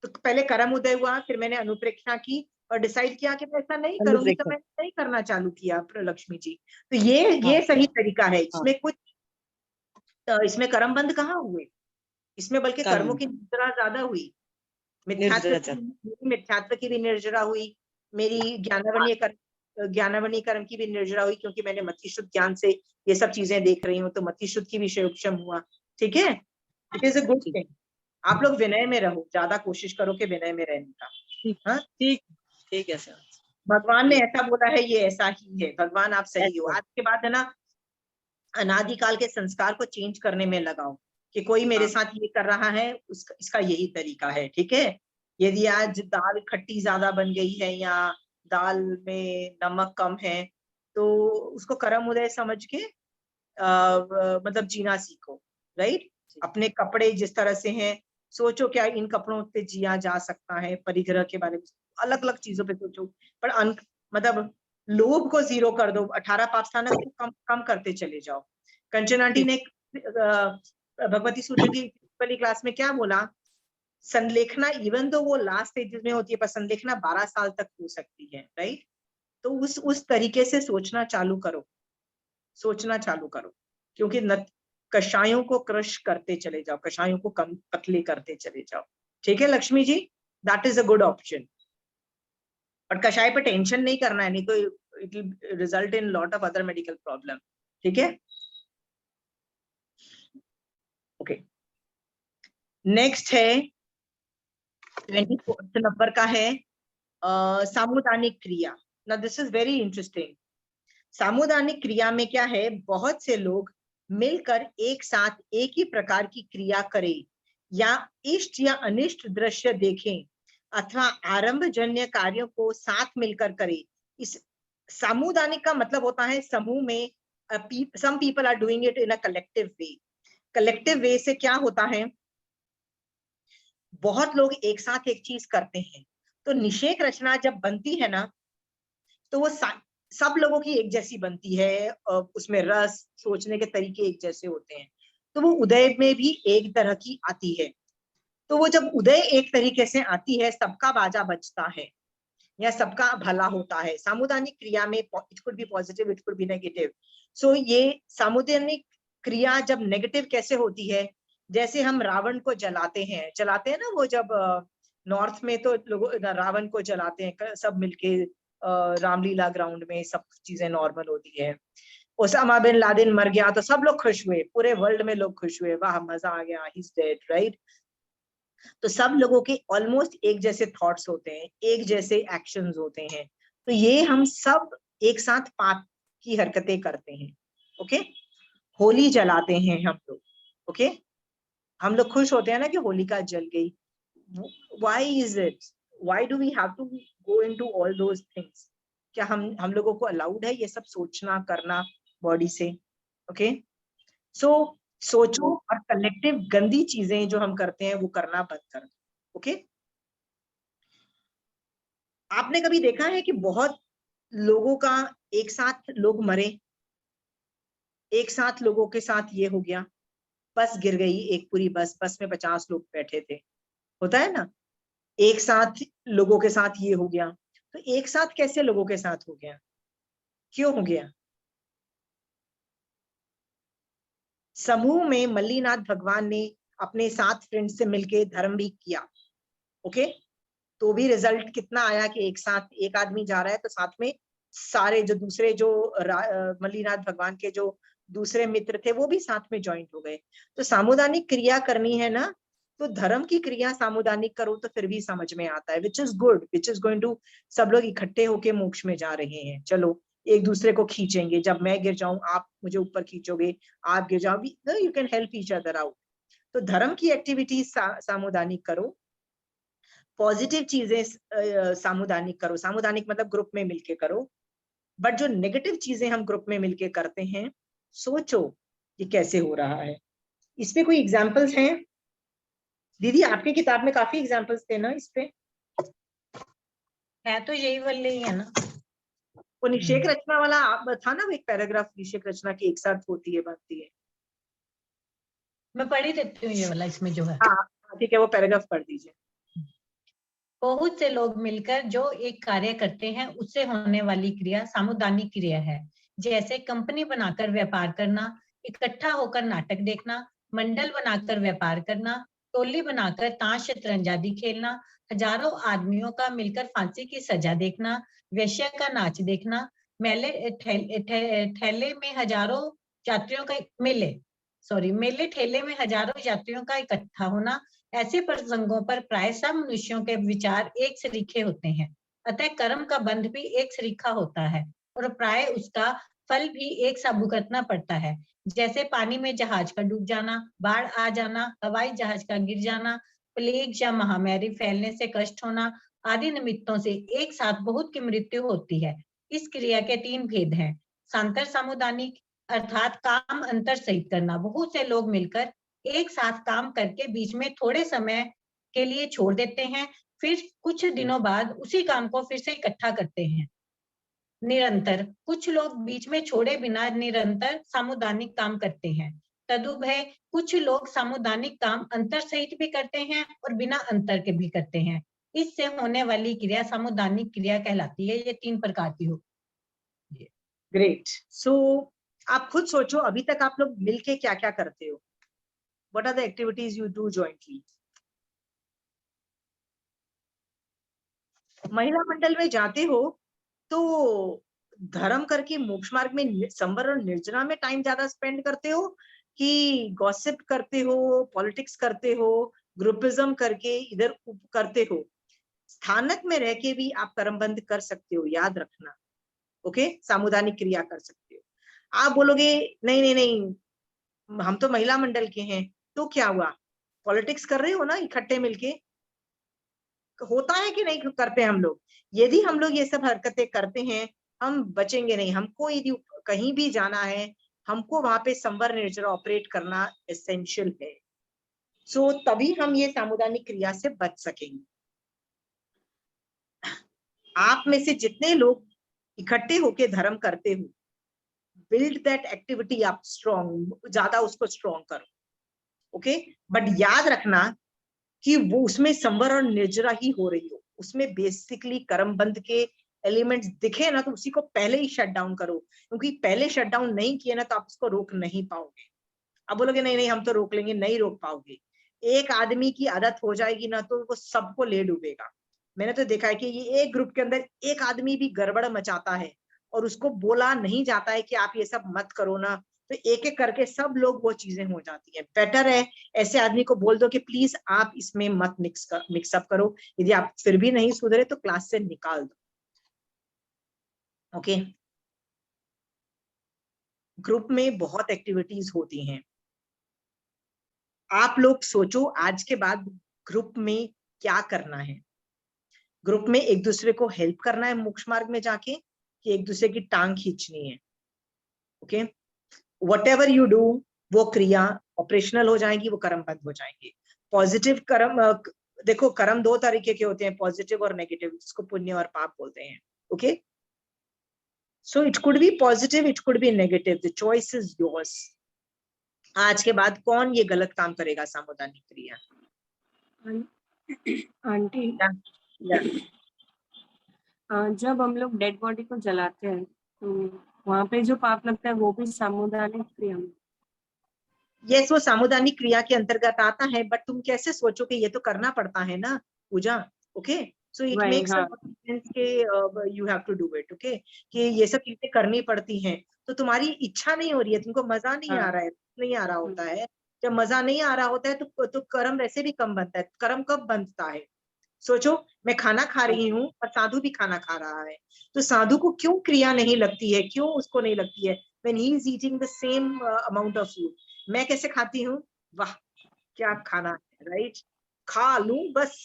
तो पहले कर्म उदय हुआ, फिर मैंने अनुप्रेक्षा की और डिसाइड किया कि मैं ऐसा नहीं करूंगी, तो मैंने नहीं करना चालू किया लक्ष्मी जी। तो ये सही तरीका है। इसमें कुछ इसमें कर्म बंद कहाँ हुए, इसमें बल्कि कर्मों की निर्जरा ज्यादा हुई। मिथ्यात्व की भी निर्जरा हुई, मेरी ज्ञानावनी कर्म की भी निर्जरा हुई, क्योंकि मैंने मति शुद्ध ज्ञान से ये सब चीजें देख रही हूँ, तो मति शुद्ध की भी उपशम हुआ। ठीक है, it is a good thing. आप लोग विनय में रहो, ज्यादा कोशिश करो कि विनय में रहने का। ठीक है सर। भगवान ने ऐसा बोला है, ये ऐसा ही है। भगवान आप सही हो। आज के बाद है ना, अनादिकाल के संस्कार को चेंज करने में लगाओ कि कोई मेरे साथ ये कर रहा है, इसका यही तरीका है। ठीक है, यदि आज दाल खट्टी ज्यादा बन गई है या दाल में नमक कम है, तो उसको कर्म उदय समझ के मतलब जीना सीखो। राइट, अपने कपड़े जिस तरह से हैं, सोचो क्या इन कपड़ों पे जिया जा सकता है, परिग्रह के बारे में अलग अलग चीजों पे सोचो, पर मतलब लोभ को जीरो कर दो, 18 पापस्थानक को कम कम करते चले जाओ। कंचन आंटी ने भगवती सूत्र की वाली क्लास में क्या बोला, संलेखना इवन तो वो लास्ट स्टेज में होती है, पर संलेखना 12 साल तक हो सकती है। राइट, तो उस तरीके से सोचना चालू करो, सोचना चालू करो, क्योंकि कषायों को क्रश करते चले जाओ, कषायों को कम पतले करते चले जाओ। ठीक है Lakshmi ji, that is a good option. और कषाय पे टेंशन नहीं करना है, नहीं तो it will result in lot of other medical problem. ठीक है, ओके। नेक्स्ट है 24 नंबर का है सामुदानिक क्रिया। ना दिस इज वेरी इंटरेस्टिंग। सामुदानिक क्रिया में क्या है, बहुत से लोग मिलकर एक साथ एक ही प्रकार की क्रिया करें, या इष्ट या अनिष्ट दृश्य देखें, अथवा आरंभजन्य कार्यों को साथ मिलकर करें। इस सामुदानिक का मतलब होता है समूह में, some people are doing it in a collective way। Collective way से क्या होता है, बहुत लोग एक साथ एक चीज करते हैं, तो निषेक रचना जब बनती है ना, तो वो सब लोगों की एक जैसी बनती है, उसमें रस, सोचने के तरीके एक जैसे होते हैं, तो वो उदय में भी एक तरह की आती है। तो वो जब उदय एक तरीके से आती है, सबका बाजा बजता है या सबका भला होता है। सामुदानिक क्रिया में it could be positive, it could be negative. So ये सामुदानिक क्रिया जब नेगेटिव कैसे होती है, जैसे हम रावण को जलाते हैं ना, वो जब नॉर्थ में तो लोग रावण को जलाते हैं सब मिलके, रामलीला ग्राउंड में सब चीजें नॉर्मल होती है। ओसामा बिन लादेन मर गया तो सब लोग खुश हुए, पूरे वर्ल्ड में लोग खुश हुए, वाह मजा आ गया, ही इज डेड। राइट, तो सब लोगों के ऑलमोस्ट एक जैसे थॉट्स होते हैं, एक जैसे एक्शंस होते हैं, तो ये हम सब एक साथ पाप की हरकतें करते हैं। ओके, होली जलाते हैं हम लोग। ओके, हम लोग खुश होते हैं ना कि होलिका जल गई। Why is it? Why do we have to go into all those things? क्या हम लोगों को अलाउड है ये सब सोचना करना बॉडी से? ओके, सो सोचो और कलेक्टिव गंदी चीजें जो हम करते हैं वो करना बंद कर दो। ओके, आपने कभी देखा है कि बहुत लोगों का एक साथ लोग मरे, एक साथ लोगों के साथ ये हो गया, बस गिर गई, एक पूरी बस में 50 लोग बैठे थे, होता है ना, एक साथ लोगों के साथ ये हो गया। तो एक साथ कैसे लोगों के साथ हो गया, क्यों हो गया? समूह में मल्लीनाथ भगवान ने अपने 7 फ्रेंड से मिलके धर्म भी किया। ओके, तो भी रिजल्ट कितना आया कि एक साथ एक आदमी जा रहा है तो साथ में सारे जो दूसरे जो मल्लीनाथ भगवान के जो दूसरे मित्र थे वो भी साथ में ज्वाइंट हो गए। तो सामुदानिक क्रिया करनी है ना, तो धर्म की क्रिया सामुदानिक करो तो फिर भी समझ में आता है, which is good, which is going to, सब लोग इकट्ठे होके मोक्ष में जा रहे हैं। चलो एक दूसरे को खींचेंगे, जब मैं गिर जाऊं आप मुझे ऊपर खींचोगे, आप गिर जाओ, you can help each other out. तो धर्म की एक्टिविटीज सामुदानिक करो, पॉजिटिव चीजें सामुदानिक करो। सामुदानिक मतलब ग्रुप में मिलके करो, बट जो नेगेटिव चीजें हम ग्रुप में मिलके करते हैं सोचो ये कैसे हो रहा है। इस पे कोई एग्जाम्पल्स हैं? दीदी आपकी किताब में काफी एग्जाम्पल्स थे ना इस पे? है तो यही वाले ही है ना। वो निषेक रचना वाला था ना, वो एक पैराग्राफ निषेक रचना की एक साथ होती है, बनती है। मैं पढ़ ही देती हूँ ये वाला, इसमें जो है। हाँ ठीक है, वो पैराग्राफ पढ़ दीजिए। बहुत से लोग मिलकर जो एक कार्य करते हैं उससे होने वाली क्रिया सामुदानिक क्रिया है। जैसे कंपनी बनाकर व्यापार करना, इकट्ठा होकर नाटक देखना, मंडल बनाकर व्यापार करना, टोली बनाकर ताश शतरंज आदि खेलना, हजारों आदमियों का मिलकर फांसी की सजा देखना, वेश्या का नाच देखना, ठेले में हजारों यात्रियों का मेले ठेले में हजारों यात्रियों का इकट्ठा होना। ऐसे प्रसंगों पर प्राय सब मनुष्यों के विचार एक सरीखे होते हैं। अतः कर्म का बंध भी एक सरीखा होता है और प्राय उसका फल भी एक सा भुगतना पड़ता है। जैसे पानी में जहाज का डूब जाना, बाढ़ आ जाना, हवाई जहाज का गिर जाना, प्लेग या महामारी फैलने से कष्ट होना आदि निमित्तों से एक साथ बहुत की मृत्यु होती है। इस क्रिया के 3 भेद हैं। सांतर सामुदानिक अर्थात काम अंतर सहित करना। बहुत से लोग मिलकर एक साथ काम करके बीच में थोड़े समय के लिए छोड़ देते हैं, फिर कुछ दिनों बाद उसी काम को फिर से इकट्ठा करते हैं। निरंतर, कुछ लोग बीच में छोड़े बिना निरंतर सामुदानिक काम करते हैं। तदुभय कुछ लोग सामुदानिक काम अंतर सहित भी करते हैं और बिना अंतर के भी करते हैं। इससे होने वाली क्रिया सामुदानिक क्रिया कहलाती है। ये 3 प्रकार की हो। ग्रेट। सो आप खुद सोचो अभी तक आप लोग मिलके क्या क्या करते हो? What are the activities you do jointly? महिला मंडल में जाते हो तो धर्म करके मोक्ष मार्ग में संवर और निर्जना में टाइम ज्यादा स्पेंड करते हो कि गॉसिप करते हो, पॉलिटिक्स करते हो, ग्रुपिज्म करके इधर करते हो? स्थानक में रह के भी आप कर्मबंध कर सकते हो, याद रखना। ओके, सामुदानिक क्रिया कर सकते हो। आप बोलोगे नहीं नहीं नहीं हम तो महिला मंडल के हैं, तो क्या हुआ? पॉलिटिक्स कर रहे हो ना इकट्ठे मिलके? होता है कि नहीं करते हम लोग? यदि हम लोग ये सब हरकतें करते हैं, हम बचेंगे नहीं। हमको यदि कहीं भी जाना है, हमको वहां पे संवर निर्जरा ऑपरेट करना एसेंशियल है। सो तभी हम ये सामुदानिक क्रिया से बच सकेंगे। आप में से जितने लोग इकट्ठे होके धर्म करते हो, build that activity up strong, ज्यादा उसको स्ट्रॉन्ग करो। ओके, बट याद रखना कि वो उसमें संवर और निर्जरा ही हो रही हो, उसमें बेसिकली कर्मबंध के एलिमेंट्स दिखे ना तो उसी को पहले ही शट डाउन करो, क्योंकि पहले शट डाउन नहीं किए ना तो आप उसको रोक नहीं पाओगे। अब बोलोगे नहीं नहीं हम तो रोक लेंगे, नहीं रोक पाओगे। एक आदमी की आदत हो जाएगी ना तो वो सबको ले डूबेगा। मैंने तो देखा है कि ये एक ग्रुप के अंदर एक आदमी भी गड़बड़ मचाता है और उसको बोला नहीं जाता है कि आप ये सब मत करो ना, तो एक एक करके सब लोग वो चीजें हो जाती है। बेटर है ऐसे आदमी को बोल दो कि प्लीज आप इसमें मत मिक्सअप करो, यदि आप फिर भी नहीं सुधरे तो क्लास से निकाल दो। ओके, ग्रुप में बहुत एक्टिविटीज होती हैं। आप लोग सोचो आज के बाद ग्रुप में क्या करना है। ग्रुप में एक दूसरे को हेल्प करना है मोक्ष मार्ग में जाके, कि एक दूसरे की टांग खींचनी है? ओके, whatever you do, वो क्रिया ऑपरेशनल हो जाएगी, वो कर्मबद्ध हो जाएंगे। पॉजिटिव कर्म, देखो कर्म 2 तरीके के होते हैं, पॉजिटिव और नेगेटिव, जिसको पुण्य और पाप बोलते हैं। Okay, so it could be positive, it could be negative, the choice is yours. आज के बाद कौन ये गलत काम करेगा सामुदानिक क्रिया? आंटी, जब हम लोग डेड बॉडी को जलाते हैं तो वहां पे जो पाप लगता है वो भी सामुदानिक क्रिया में? यस, वो सामुदानिक क्रिया के अंतर्गत आता है, बट तुम कैसे सोचो कि ये तो करना पड़ता है ना Puja. Okay, so it makes sense के you have to do it. Okay, कि ये सब चीजें करनी पड़ती हैं, तो तुम्हारी इच्छा नहीं हो रही है, तुमको मजा नहीं आ रहा है, नहीं आ रहा होता है। जब मजा नहीं आ रहा होता है तो कर्म वैसे भी कम बनता है। कर्म कब बनता है? सोचो, मैं खाना खा रही हूँ और साधु भी खाना खा रहा है, तो साधु को क्यों क्रिया नहीं लगती है? क्यों उसको नहीं लगती है? when he is eating the same amount of food, मैं कैसे खाती हूँ? वाह क्या खाना है, राइट? खा लूं बस,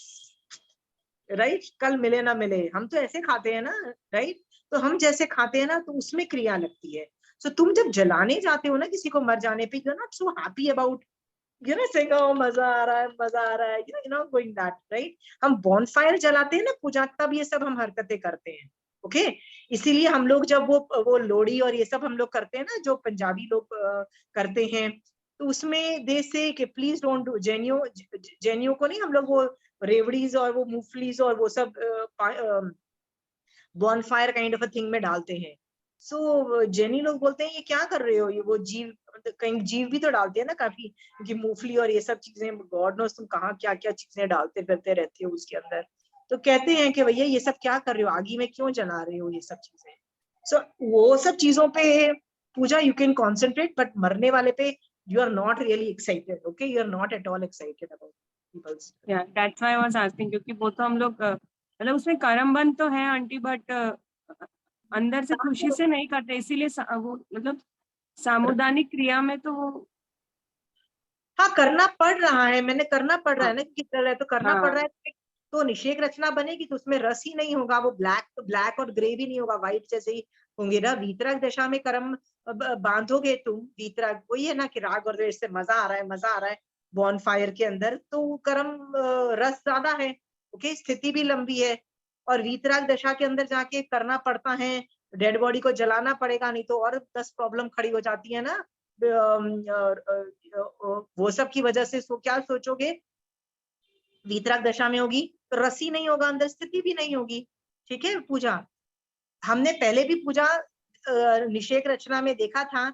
राइट? कल मिले ना मिले, हम तो ऐसे खाते हैं ना, राइट? तो हम जैसे खाते हैं ना तो उसमें क्रिया लगती है। सो तुम जब जलाने जाते हो ना किसी को मर जाने पे, you are not so happy about saying oh मजा आ रहा है, going that, right? हम बॉनफायर जलाते हैं ना पूजा, तब ये सब हम हरकतें करते हैं, ओके? इसीलिए हम लोग जब वो लोहड़ी और ये सब हम लोग करते हैं ना, जो पंजाबी लोग करते हैं, तो उसमें दे से कि प्लीज डोंट डू, जैनियों को नहीं, हम लोग वो रेवड़ीज और वो मूंगफलीज और वो सब bonfire kind of a thing में डालते हैं। सो जैनी लोग बोलते हैं ये क्या कर रहे हो, ये वो जीव, कहीं जीव भी तो डालते हैं ना काफी, क्योंकि मूंगफली और ये सब चीजें गॉड नोस तुम कहाँ क्या क्या चीजें डालते फिरते रहते हो उसके अंदर। तो कहते हैं कि भैया ये सब क्या कर रहे हो, आगी में क्यों जला रहे हो ये सब चीजें। सो वो सब चीजों पे Puja you can concentrate, but मरने वाले पे you are not really excited, okay? You are not at all excited about peoples. या that's why I was asking, क्योंकि वो तो हम लोग मतलब उसमें कर्म बंध तो है आंटी, बट अंदर से खुशी से नहीं करते, इसीलिए वो मतलब सामुदायिक क्रिया में तो वो हाँ करना पड़ रहा है, मैंने करना पड़ रहा है ना, क्योंकि तो करना पड़ रहा है, तो निषेक रचना बनेगी तो उसमें रस ही नहीं होगा, वो ब्लैक और ग्रे भी नहीं होगा, व्हाइट जैसे ही होंगे ना। वीतराग दशा में कर्म बांधोगे तुम, वीतराग वही है ना कि राग और द्वेष से मजा आ रहा है बॉन फायर के अंदर, तो कर्म रस ज्यादा है, ओके? स्थिति भी लंबी है, और वीतराग दशा के अंदर जाके करना पड़ता है, डेड बॉडी को जलाना पड़ेगा, नहीं तो और 10 प्रॉब्लम खड़ी हो जाती है ना। वो सब की वजह से क्या सोचोगे, वीतराग दशा में होगी तो रस ही नहीं होगा अंदर, स्थिति भी नहीं होगी, ठीक है? पूजा हमने पहले भी पूजा निषेक रचना में देखा था,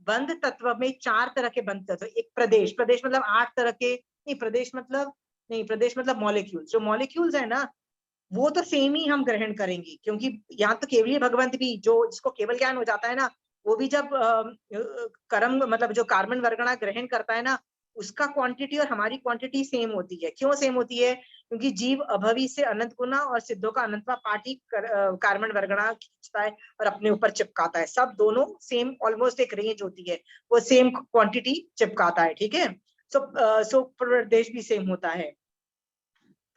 बंध तत्व में 4 तरह के बंध तत्व, एक प्रदेश मतलब 8 तरह के, प्रदेश मतलब मॉलिक्यूल्स, जो मॉलिक्यूल्स है ना वो तो सेम ही हम ग्रहण करेंगे, क्योंकि यहाँ तो केवलीय भगवंत भी, जो जिसको केवल ज्ञान हो जाता है ना, वो भी जब कर्म मतलब जो कार्बन वर्गणा ग्रहण करता है ना, उसका क्वांटिटी और हमारी क्वांटिटी सेम होती है। क्यों सेम होती है? क्योंकि जीव अभवी से अनंत गुना और सिद्धों का अनंतवा पार्टी कार्बन वर्गणा खींचता है और अपने ऊपर चिपकाता है, सब दोनों सेम, ऑलमोस्ट एक रेंज होती है, वो सेम क्वांटिटी चिपकाता है, ठीक है? सो प्रदेश भी सेम होता है।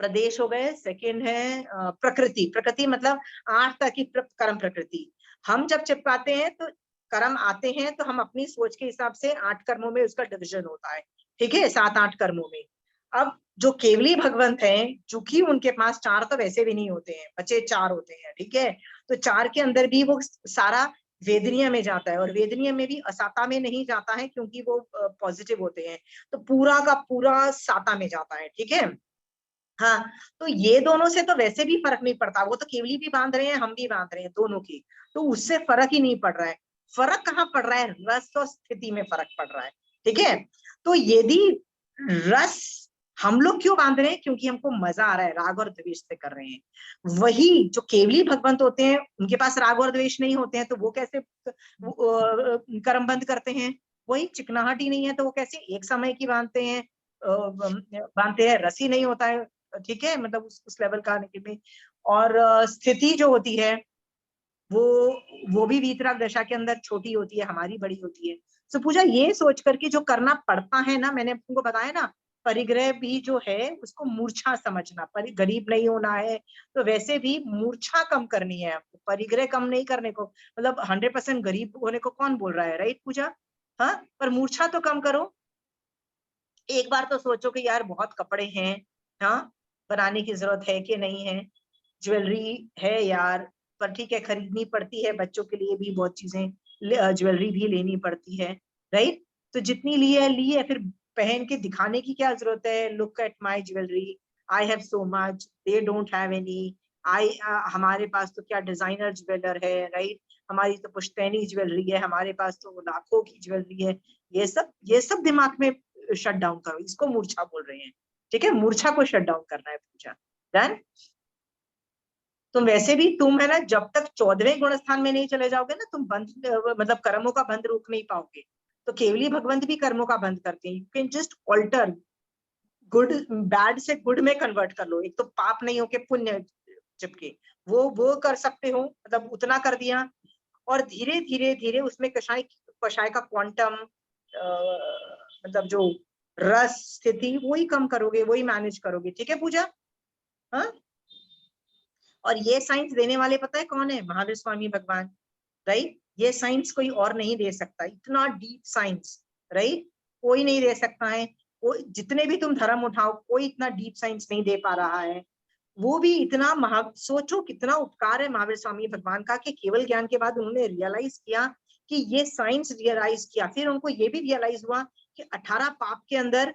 प्रदेश हो गए, सेकंड है प्रकृति मतलब 8 तरह की कर्म प्रकृति। हम जब चिपकाते हैं तो कर्म आते हैं, तो हम अपनी सोच के हिसाब से 8 कर्मों में उसका डिविजन होता है, ठीक है? 7-8 कर्मों में। अब जो केवली भगवंत हैं, चूंकि उनके पास 4 तो वैसे भी नहीं होते हैं, बचे 4 होते हैं, ठीक है? तो 4 के अंदर भी वो सारा वेदनीय में जाता है, और वेदनीय में भी असाता में नहीं जाता है, क्योंकि वो पॉजिटिव होते हैं, तो पूरा का पूरा साता में जाता है, ठीक है? हाँ, तो ये दोनों से तो वैसे भी फर्क नहीं पड़ता, वो तो केवली भी बांध रहे हैं, हम भी बांध रहे हैं, दोनों की, तो उससे फर्क ही नहीं पड़ रहा है। फर्क कहाँ पड़ रहा है? रस और स्थिति में फर्क पड़ रहा है, ठीक है? तो यदि रस हम लोग क्यों बांध रहे हैं? क्योंकि हमको मजा आ रहा है, राग और द्वेष से कर रहे हैं। वही जो केवली भगवंत होते हैं, उनके पास राग और द्वेष नहीं होते हैं, तो वो कैसे कर्म बंद करते हैं? वही चिकनाहट ही नहीं है, तो वो कैसे एक समय की बांधते हैं, रस ही नहीं होता है, ठीक है? मतलब उस लेवल का नहीं। और स्थिति जो होती है वो भी वीतराग दशा के अंदर छोटी होती है, हमारी बड़ी होती है। सो पूजा ये सोच करके जो करना पड़ता है ना, मैंने तुमको बताया ना, परिग्रह भी जो है उसको मूर्छा समझना, गरीब नहीं होना है, तो वैसे भी मूर्छा कम करनी है आपको, परिग्रह कम नहीं करने को। मतलब 100% गरीब होने को कौन बोल रहा है, राइट पूजा? हाँ, पर मूर्छा तो कम करो। एक बार तो सोचो कि यार बहुत कपड़े हैं, हाँ, बनाने की जरूरत है कि नहीं है, ज्वेलरी है यार, पर ठीक है खरीदनी पड़ती है, बच्चों के लिए भी बहुत चीजें, ज्वेलरी भी लेनी पड़ती है, राइट? तो जितनी ली है, फिर पहन के दिखाने की क्या जरूरत है? Look at my jewellery, I have so much, they don't have any, हमारे पास तो क्या डिजाइनर ज्वेलर है, राइट? हमारी तो पुश्तैनी ज्वेलरी है, हमारे पास तो लाखों की ज्वेलरी है। ये सब दिमाग में शट डाउन करो, इसको मूर्छा बोल रहे हैं, ठीक है? मूर्छा को शट डाउन करना है पूजा। डन? तुम वैसे भी तुम है ना, जब तक 14वें गुणस्थान में नहीं चले जाओगे ना, तुम बंद मतलब कर्मों का बंद रोक नहीं पाओगे। तो केवली भगवंत भी कर्मों का बंद करते हैं। You can just alter, good bad से गुड में कन्वर्ट कर लो, एक तो पाप नहीं होके पुण्य चिपके, वो कर सकते हो, मतलब उतना कर दिया, और धीरे धीरे धीरे उसमें कषाय का क्वांटम मतलब जो रस स्थिति, वही कम करोगे, वही मैनेज करोगे, ठीक है पूजा? हाँ, और ये साइंस देने वाले पता है कौन है? महावीर स्वामी भगवान, राइट? ये साइंस कोई और नहीं दे सकता, इतना डीप साइंस, राइट, कोई नहीं दे सकता है। कोई जितने भी तुम धर्म उठाओ, कोई इतना डीप साइंस नहीं दे पा रहा है। वो भी इतना सोचो कितना उपकार है महावीर स्वामी भगवान का कि केवल ज्ञान के बाद उन्होंने रियलाइज किया कि ये साइंस रियलाइज किया। फिर उनको ये भी रियलाइज हुआ कि 18 पाप के अंदर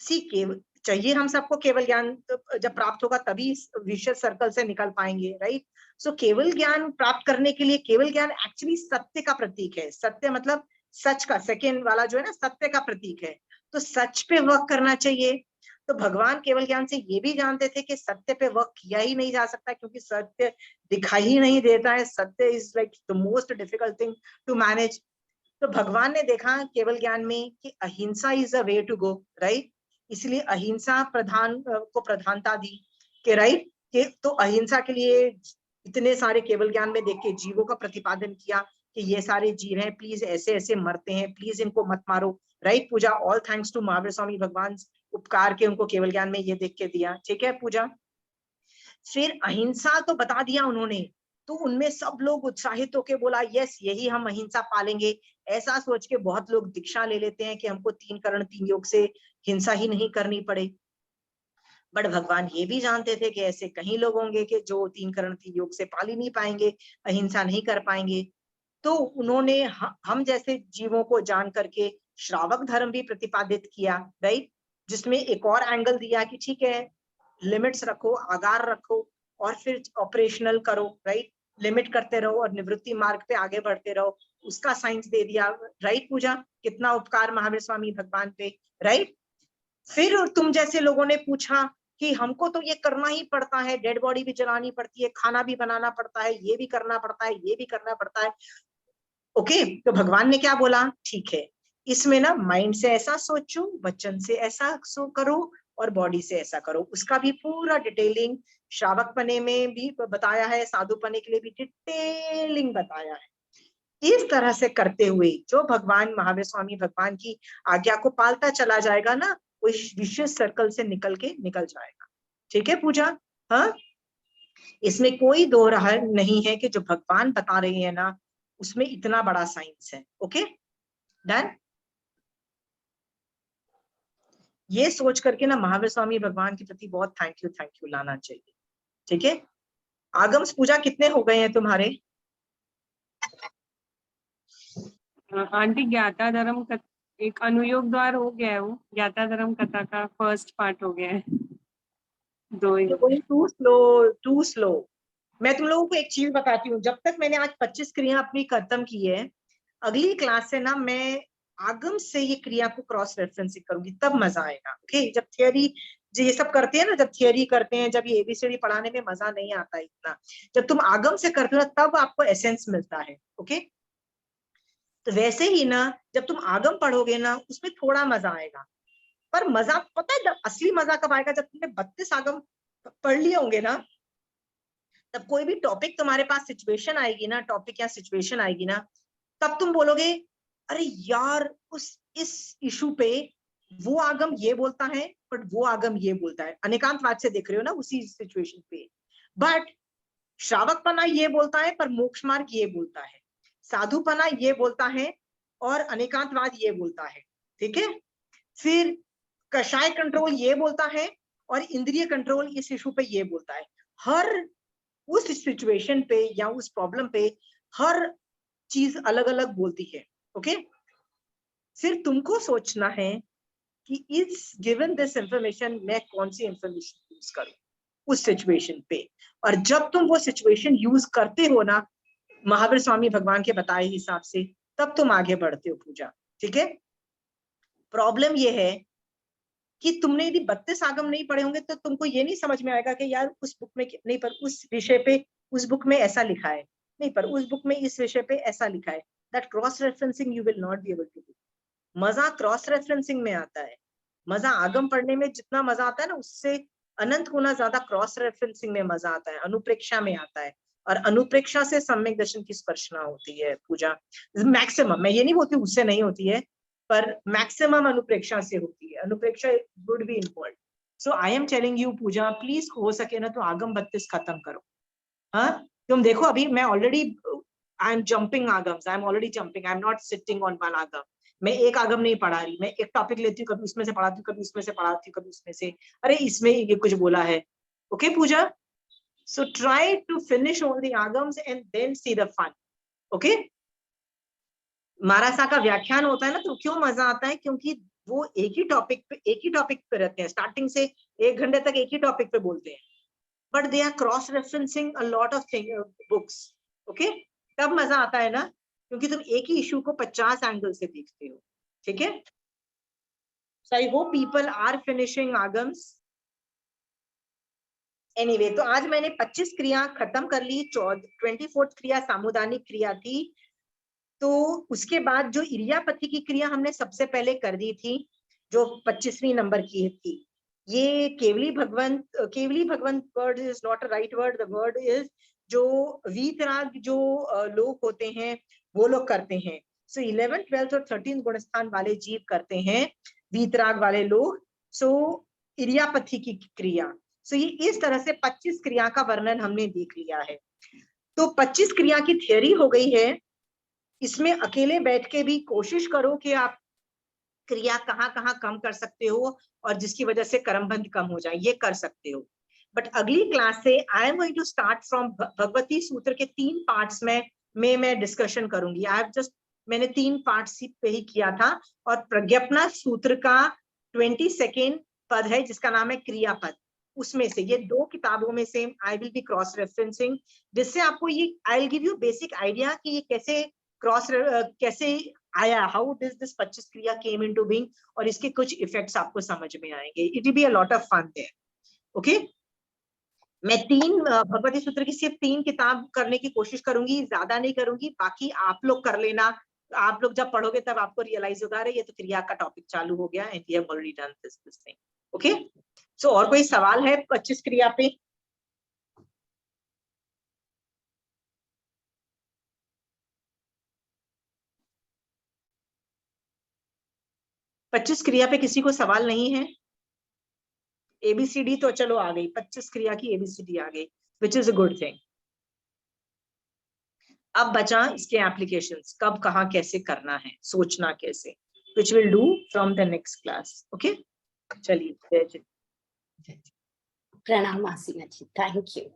केवल चाहिए, हम सबको केवल ज्ञान जब प्राप्त होगा तभी विशेष सर्कल से निकल पाएंगे, राइट। सो केवल ज्ञान प्राप्त करने के लिए, केवल ज्ञान एक्चुअली सत्य का प्रतीक है। सत्य मतलब सच का, सेकेंड वाला जो है ना, सत्य का प्रतीक है। तो सच पे वर्क करना चाहिए। तो भगवान केवल ज्ञान से ये भी जानते थे कि सत्य पे वर्क किया ही नहीं जा सकता, क्योंकि सत्य दिखाई ही नहीं देता है। सत्य is like the most difficult thing to manage. तो भगवान ने देखा केवल ज्ञान में कि ahimsa is a way to go, right. इसलिए अहिंसा को प्रधानता दी कि राइट, कि तो अहिंसा के लिए इतने सारे केवल ज्ञान में देख के जीवों का प्रतिपादन किया कि ये सारे जीव हैं, प्लीज ऐसे ऐसे मरते हैं, प्लीज इनको मत मारो, right. Puja, all thanks to Mahavir Swami भगवान, उपकार के उनको केवल ज्ञान में ये देख के दिया, ठीक है पूजा। फिर अहिंसा तो बता दिया उन्होंने, तो उनमें सब लोग उत्साहित होके बोला यस, यही हम अहिंसा पालेंगे। ऐसा सोच के बहुत लोग दीक्षा ले लेते हैं कि हमको 3 करण 3 योग से हिंसा ही नहीं करनी पड़े। बट भगवान ये भी जानते थे कि ऐसे कई लोग होंगे कि जो 3 करण 3 योग से पाल ही नहीं पाएंगे, अहिंसा नहीं कर पाएंगे। तो उन्होंने हम जैसे जीवों को जान करके श्रावक धर्म भी प्रतिपादित किया, राइट, जिसमें एक और एंगल दिया कि ठीक है, लिमिट्स रखो, आगार रखो और फिर ऑपरेशनल करो, राइट, लिमिट करते रहो और निवृत्ति मार्ग पे आगे बढ़ते रहो, उसका साइंस दे दिया, राइट पूजा। कितना उपकार महावीर स्वामी भगवान पे, राइट। फिर तुम जैसे लोगों ने पूछा कि हमको तो ये करना ही पड़ता है, डेड बॉडी भी जलानी पड़ती है, खाना भी बनाना पड़ता है, ये भी करना पड़ता है, ये भी करना पड़ता है, ओके। तो भगवान ने क्या बोला, ठीक है, इसमें ना माइंड से ऐसा सोचो, वचन से ऐसा करो और बॉडी से ऐसा करो। उसका भी पूरा डिटेलिंग श्रावक पने में भी बताया है, साधु पने के लिए भी डिटेलिंग बताया है। इस तरह से करते हुए जो भगवान महावीर स्वामी भगवान की आज्ञा को पालता चला जाएगा ना, वो विशेष सर्कल से निकल जाएगा, ठीक है पूजा। हाँ, इसमें कोई दो राह नहीं है कि जो भगवान बता रहे हैं ना, उसमें इतना बड़ा साइंस है, ओके डन। ये सोच करके ना महावीर स्वामी भगवान के प्रति बहुत थैंक यू लाना चाहिए, ठीक है। आगम्स पूजा कितने हो गए हैं तुम्हारे? आंटी ज्ञाता धर्म एक अनुयोग द्वार हो गया है, वो ज्ञाता धर्म कथा का फर्स्ट पार्ट हो गया है, 2 ही। To slow. मैं तुम लोगों को एक चीज बताती हूँ, जब तक मैंने आज 25 क्रिया अपनी खत्म की है, अगली क्लास से ना मैं आगम से ये क्रिया को क्रॉस रेफरेंसिंग करूंगी, तब मजा आएगा, ओके। जब थियरी ये सब करते हैं ना, जब थियरी करते हैं, जब ये एबीसीडी पढ़ाने में मजा नहीं आता इतना, जब तुम आगम से करते हो तब आपको एसेंस मिलता है, ओके। तो वैसे ही ना जब तुम आगम पढ़ोगे ना, उसमें थोड़ा मजा आएगा, पर मजा पता है असली मजा कब आएगा, जब तुमने 32 आगम पढ़ लिए होंगे ना, तब कोई भी टॉपिक तुम्हारे पास सिचुएशन आएगी ना, टॉपिक या सिचुएशन आएगी ना, तब तुम बोलोगे अरे यार इस इशू पे वो आगम ये बोलता है बट वो आगम ये बोलता है, अनेकांतवाद से देख रहे हो ना उसी सिचुएशन पे, बट श्रावकपना ये बोलता है पर मोक्ष मार्ग ये बोलता है, साधुपना ये बोलता है और अनेकांतवाद ये बोलता है, ठीक है। फिर कषाय कंट्रोल ये बोलता है और इंद्रिय कंट्रोल इस इशू पे ये बोलता है। हर उस सिचुएशन पे या उस प्रॉब्लम पे हर चीज अलग अलग बोलती है, ओके। फिर तुमको सोचना है कि इस गिवन दिस इंफॉर्मेशन मैं कौन सी इंफॉर्मेशन यूज करूं उस सिचुएशन पे, और जब तुम वो सिचुएशन यूज करते हो ना महावीर स्वामी भगवान के बताए हिसाब से, तब तुम आगे बढ़ते हो पूजा, ठीक है। प्रॉब्लम ये है कि तुमने यदि 32 आगम नहीं पढ़े होंगे तो तुमको ये नहीं समझ में आएगा कि यार उस बुक में नहीं, पर उस विषय पे उस बुक में ऐसा लिखा है, नहीं पर उस बुक में इस विषय पे ऐसा लिखा है। That cross referencing you will not be able to do. मजा क्रॉस रेफरेंसिंग में आता है, मजा आगम पढ़ने में जितना मजा आता है ना, उससे अनंत गुना ज्यादा क्रॉस रेफरेंसिंग में मजा आता है, अनुप्रेक्षा में आता है, और अनुप्रेक्षा से सम्यक दर्शन की स्पर्शना होती है पूजा, मैक्सिमम। मैं ये नहीं बोलती उससे नहीं होती है, पर मैक्सिमम अनुप्रेक्षा से होती है, अनुप्रेक्षा would be involve. So I am telling you Puja, please हो सके ना तो आगम 32 खत्म करो। हाँ, तुम देखो अभी मैं already I am jumping Agams, I am already jumping, I am not sitting on one Agam. मैं एक आगम नहीं पढ़ा रही, मैं एक टॉपिक लेती हूँ, कभी उसमें से पढ़ाती हूँ, कभी उसमें से पढ़ाती हूँ, कभी उसमें से, अरे इसमें ये कुछ बोला है। Okay Puja, so try to finish all the Agams and then see the fun. Okay, मारासा का व्याख्यान होता है ना, तो क्यों मजा आता है, क्योंकि वो एक ही टॉपिक पे रहते हैं, स्टार्टिंग से 1 घंटे तक एक ही टॉपिक पे बोलते हैं, but they are cross referencing a lot of books. Okay, तब मजा आता है ना, क्योंकि तुम एक ही इशू को 50 एंगल से देखते हो। ठीक है, so I hope people are finishing Agams. Anyway, तो आज मैंने 25 क्रिया खत्म कर ली। 24th क्रिया सामुदानिक क्रिया थी। तो उसके बाद जो इरियापथी की क्रिया हमने सबसे पहले कर दी थी, जो 25वीं नंबर की थी, ये केवली भगवंत word is not a right word, the word is जो वीतराग जो लोग होते हैं वो लोग करते हैं। सो 11th 12th और 13th गुणस्थान वाले जीव करते हैं, वीतराग वाले लोग। सो इरियापथी की क्रिया, सो ये इस तरह से 25 क्रिया का वर्णन हमने देख लिया है। तो 25 क्रिया की थियरी हो गई है। इसमें अकेले बैठ के भी कोशिश करो कि आप क्रिया कहाँ कम कर सकते हो और जिसकी वजह से कर्मबंध कम हो जाए, ये कर सकते हो। बट अगली क्लास से I am going to start from Bhagavati Sutra के 3 पार्ट्स में मैं डिस्कशन करूंगी। मैंने 3 पार्ट्स पे ही किया था, और प्रज्ञापना सूत्र का 22nd पद है जिसका नाम है क्रियापद। उसमें से ये 2 किताबों में से I will be cross referencing, जिससे आपको ये I will give you basic idea कि ये कैसे आया, हाउ दिस 25 क्रिया केम इनटू बीइंग, और इसके कुछ इफेक्ट्स आपको समझ में आएंगे। It will be a lot of fun there. Okay, मैं 3 भगवती सूत्र की सिर्फ 3 किताब करने की कोशिश करूंगी, ज्यादा नहीं करूंगी। बाकी आप लोग कर लेना, आप लोग जब पढ़ोगे तब आपको रियलाइज होगा, अरे ये तो क्रिया का टॉपिक चालू हो गया, and we have already done this thing. Okay, so और कोई सवाल है 25 क्रिया पे? पच्चीस क्रिया पे किसी को सवाल नहीं है? एबीसीडी तो चलो आ गई, 25 क्रिया की एबीसीडी आ गई, which is a good thing. अब बचा इसके एप्लीकेशंस, कब कहाँ कैसे करना है, सोचना कैसे, which will do from the next class. Okay, चलिए, जय जय। प्रणाम आसीना जी, थैंक यू।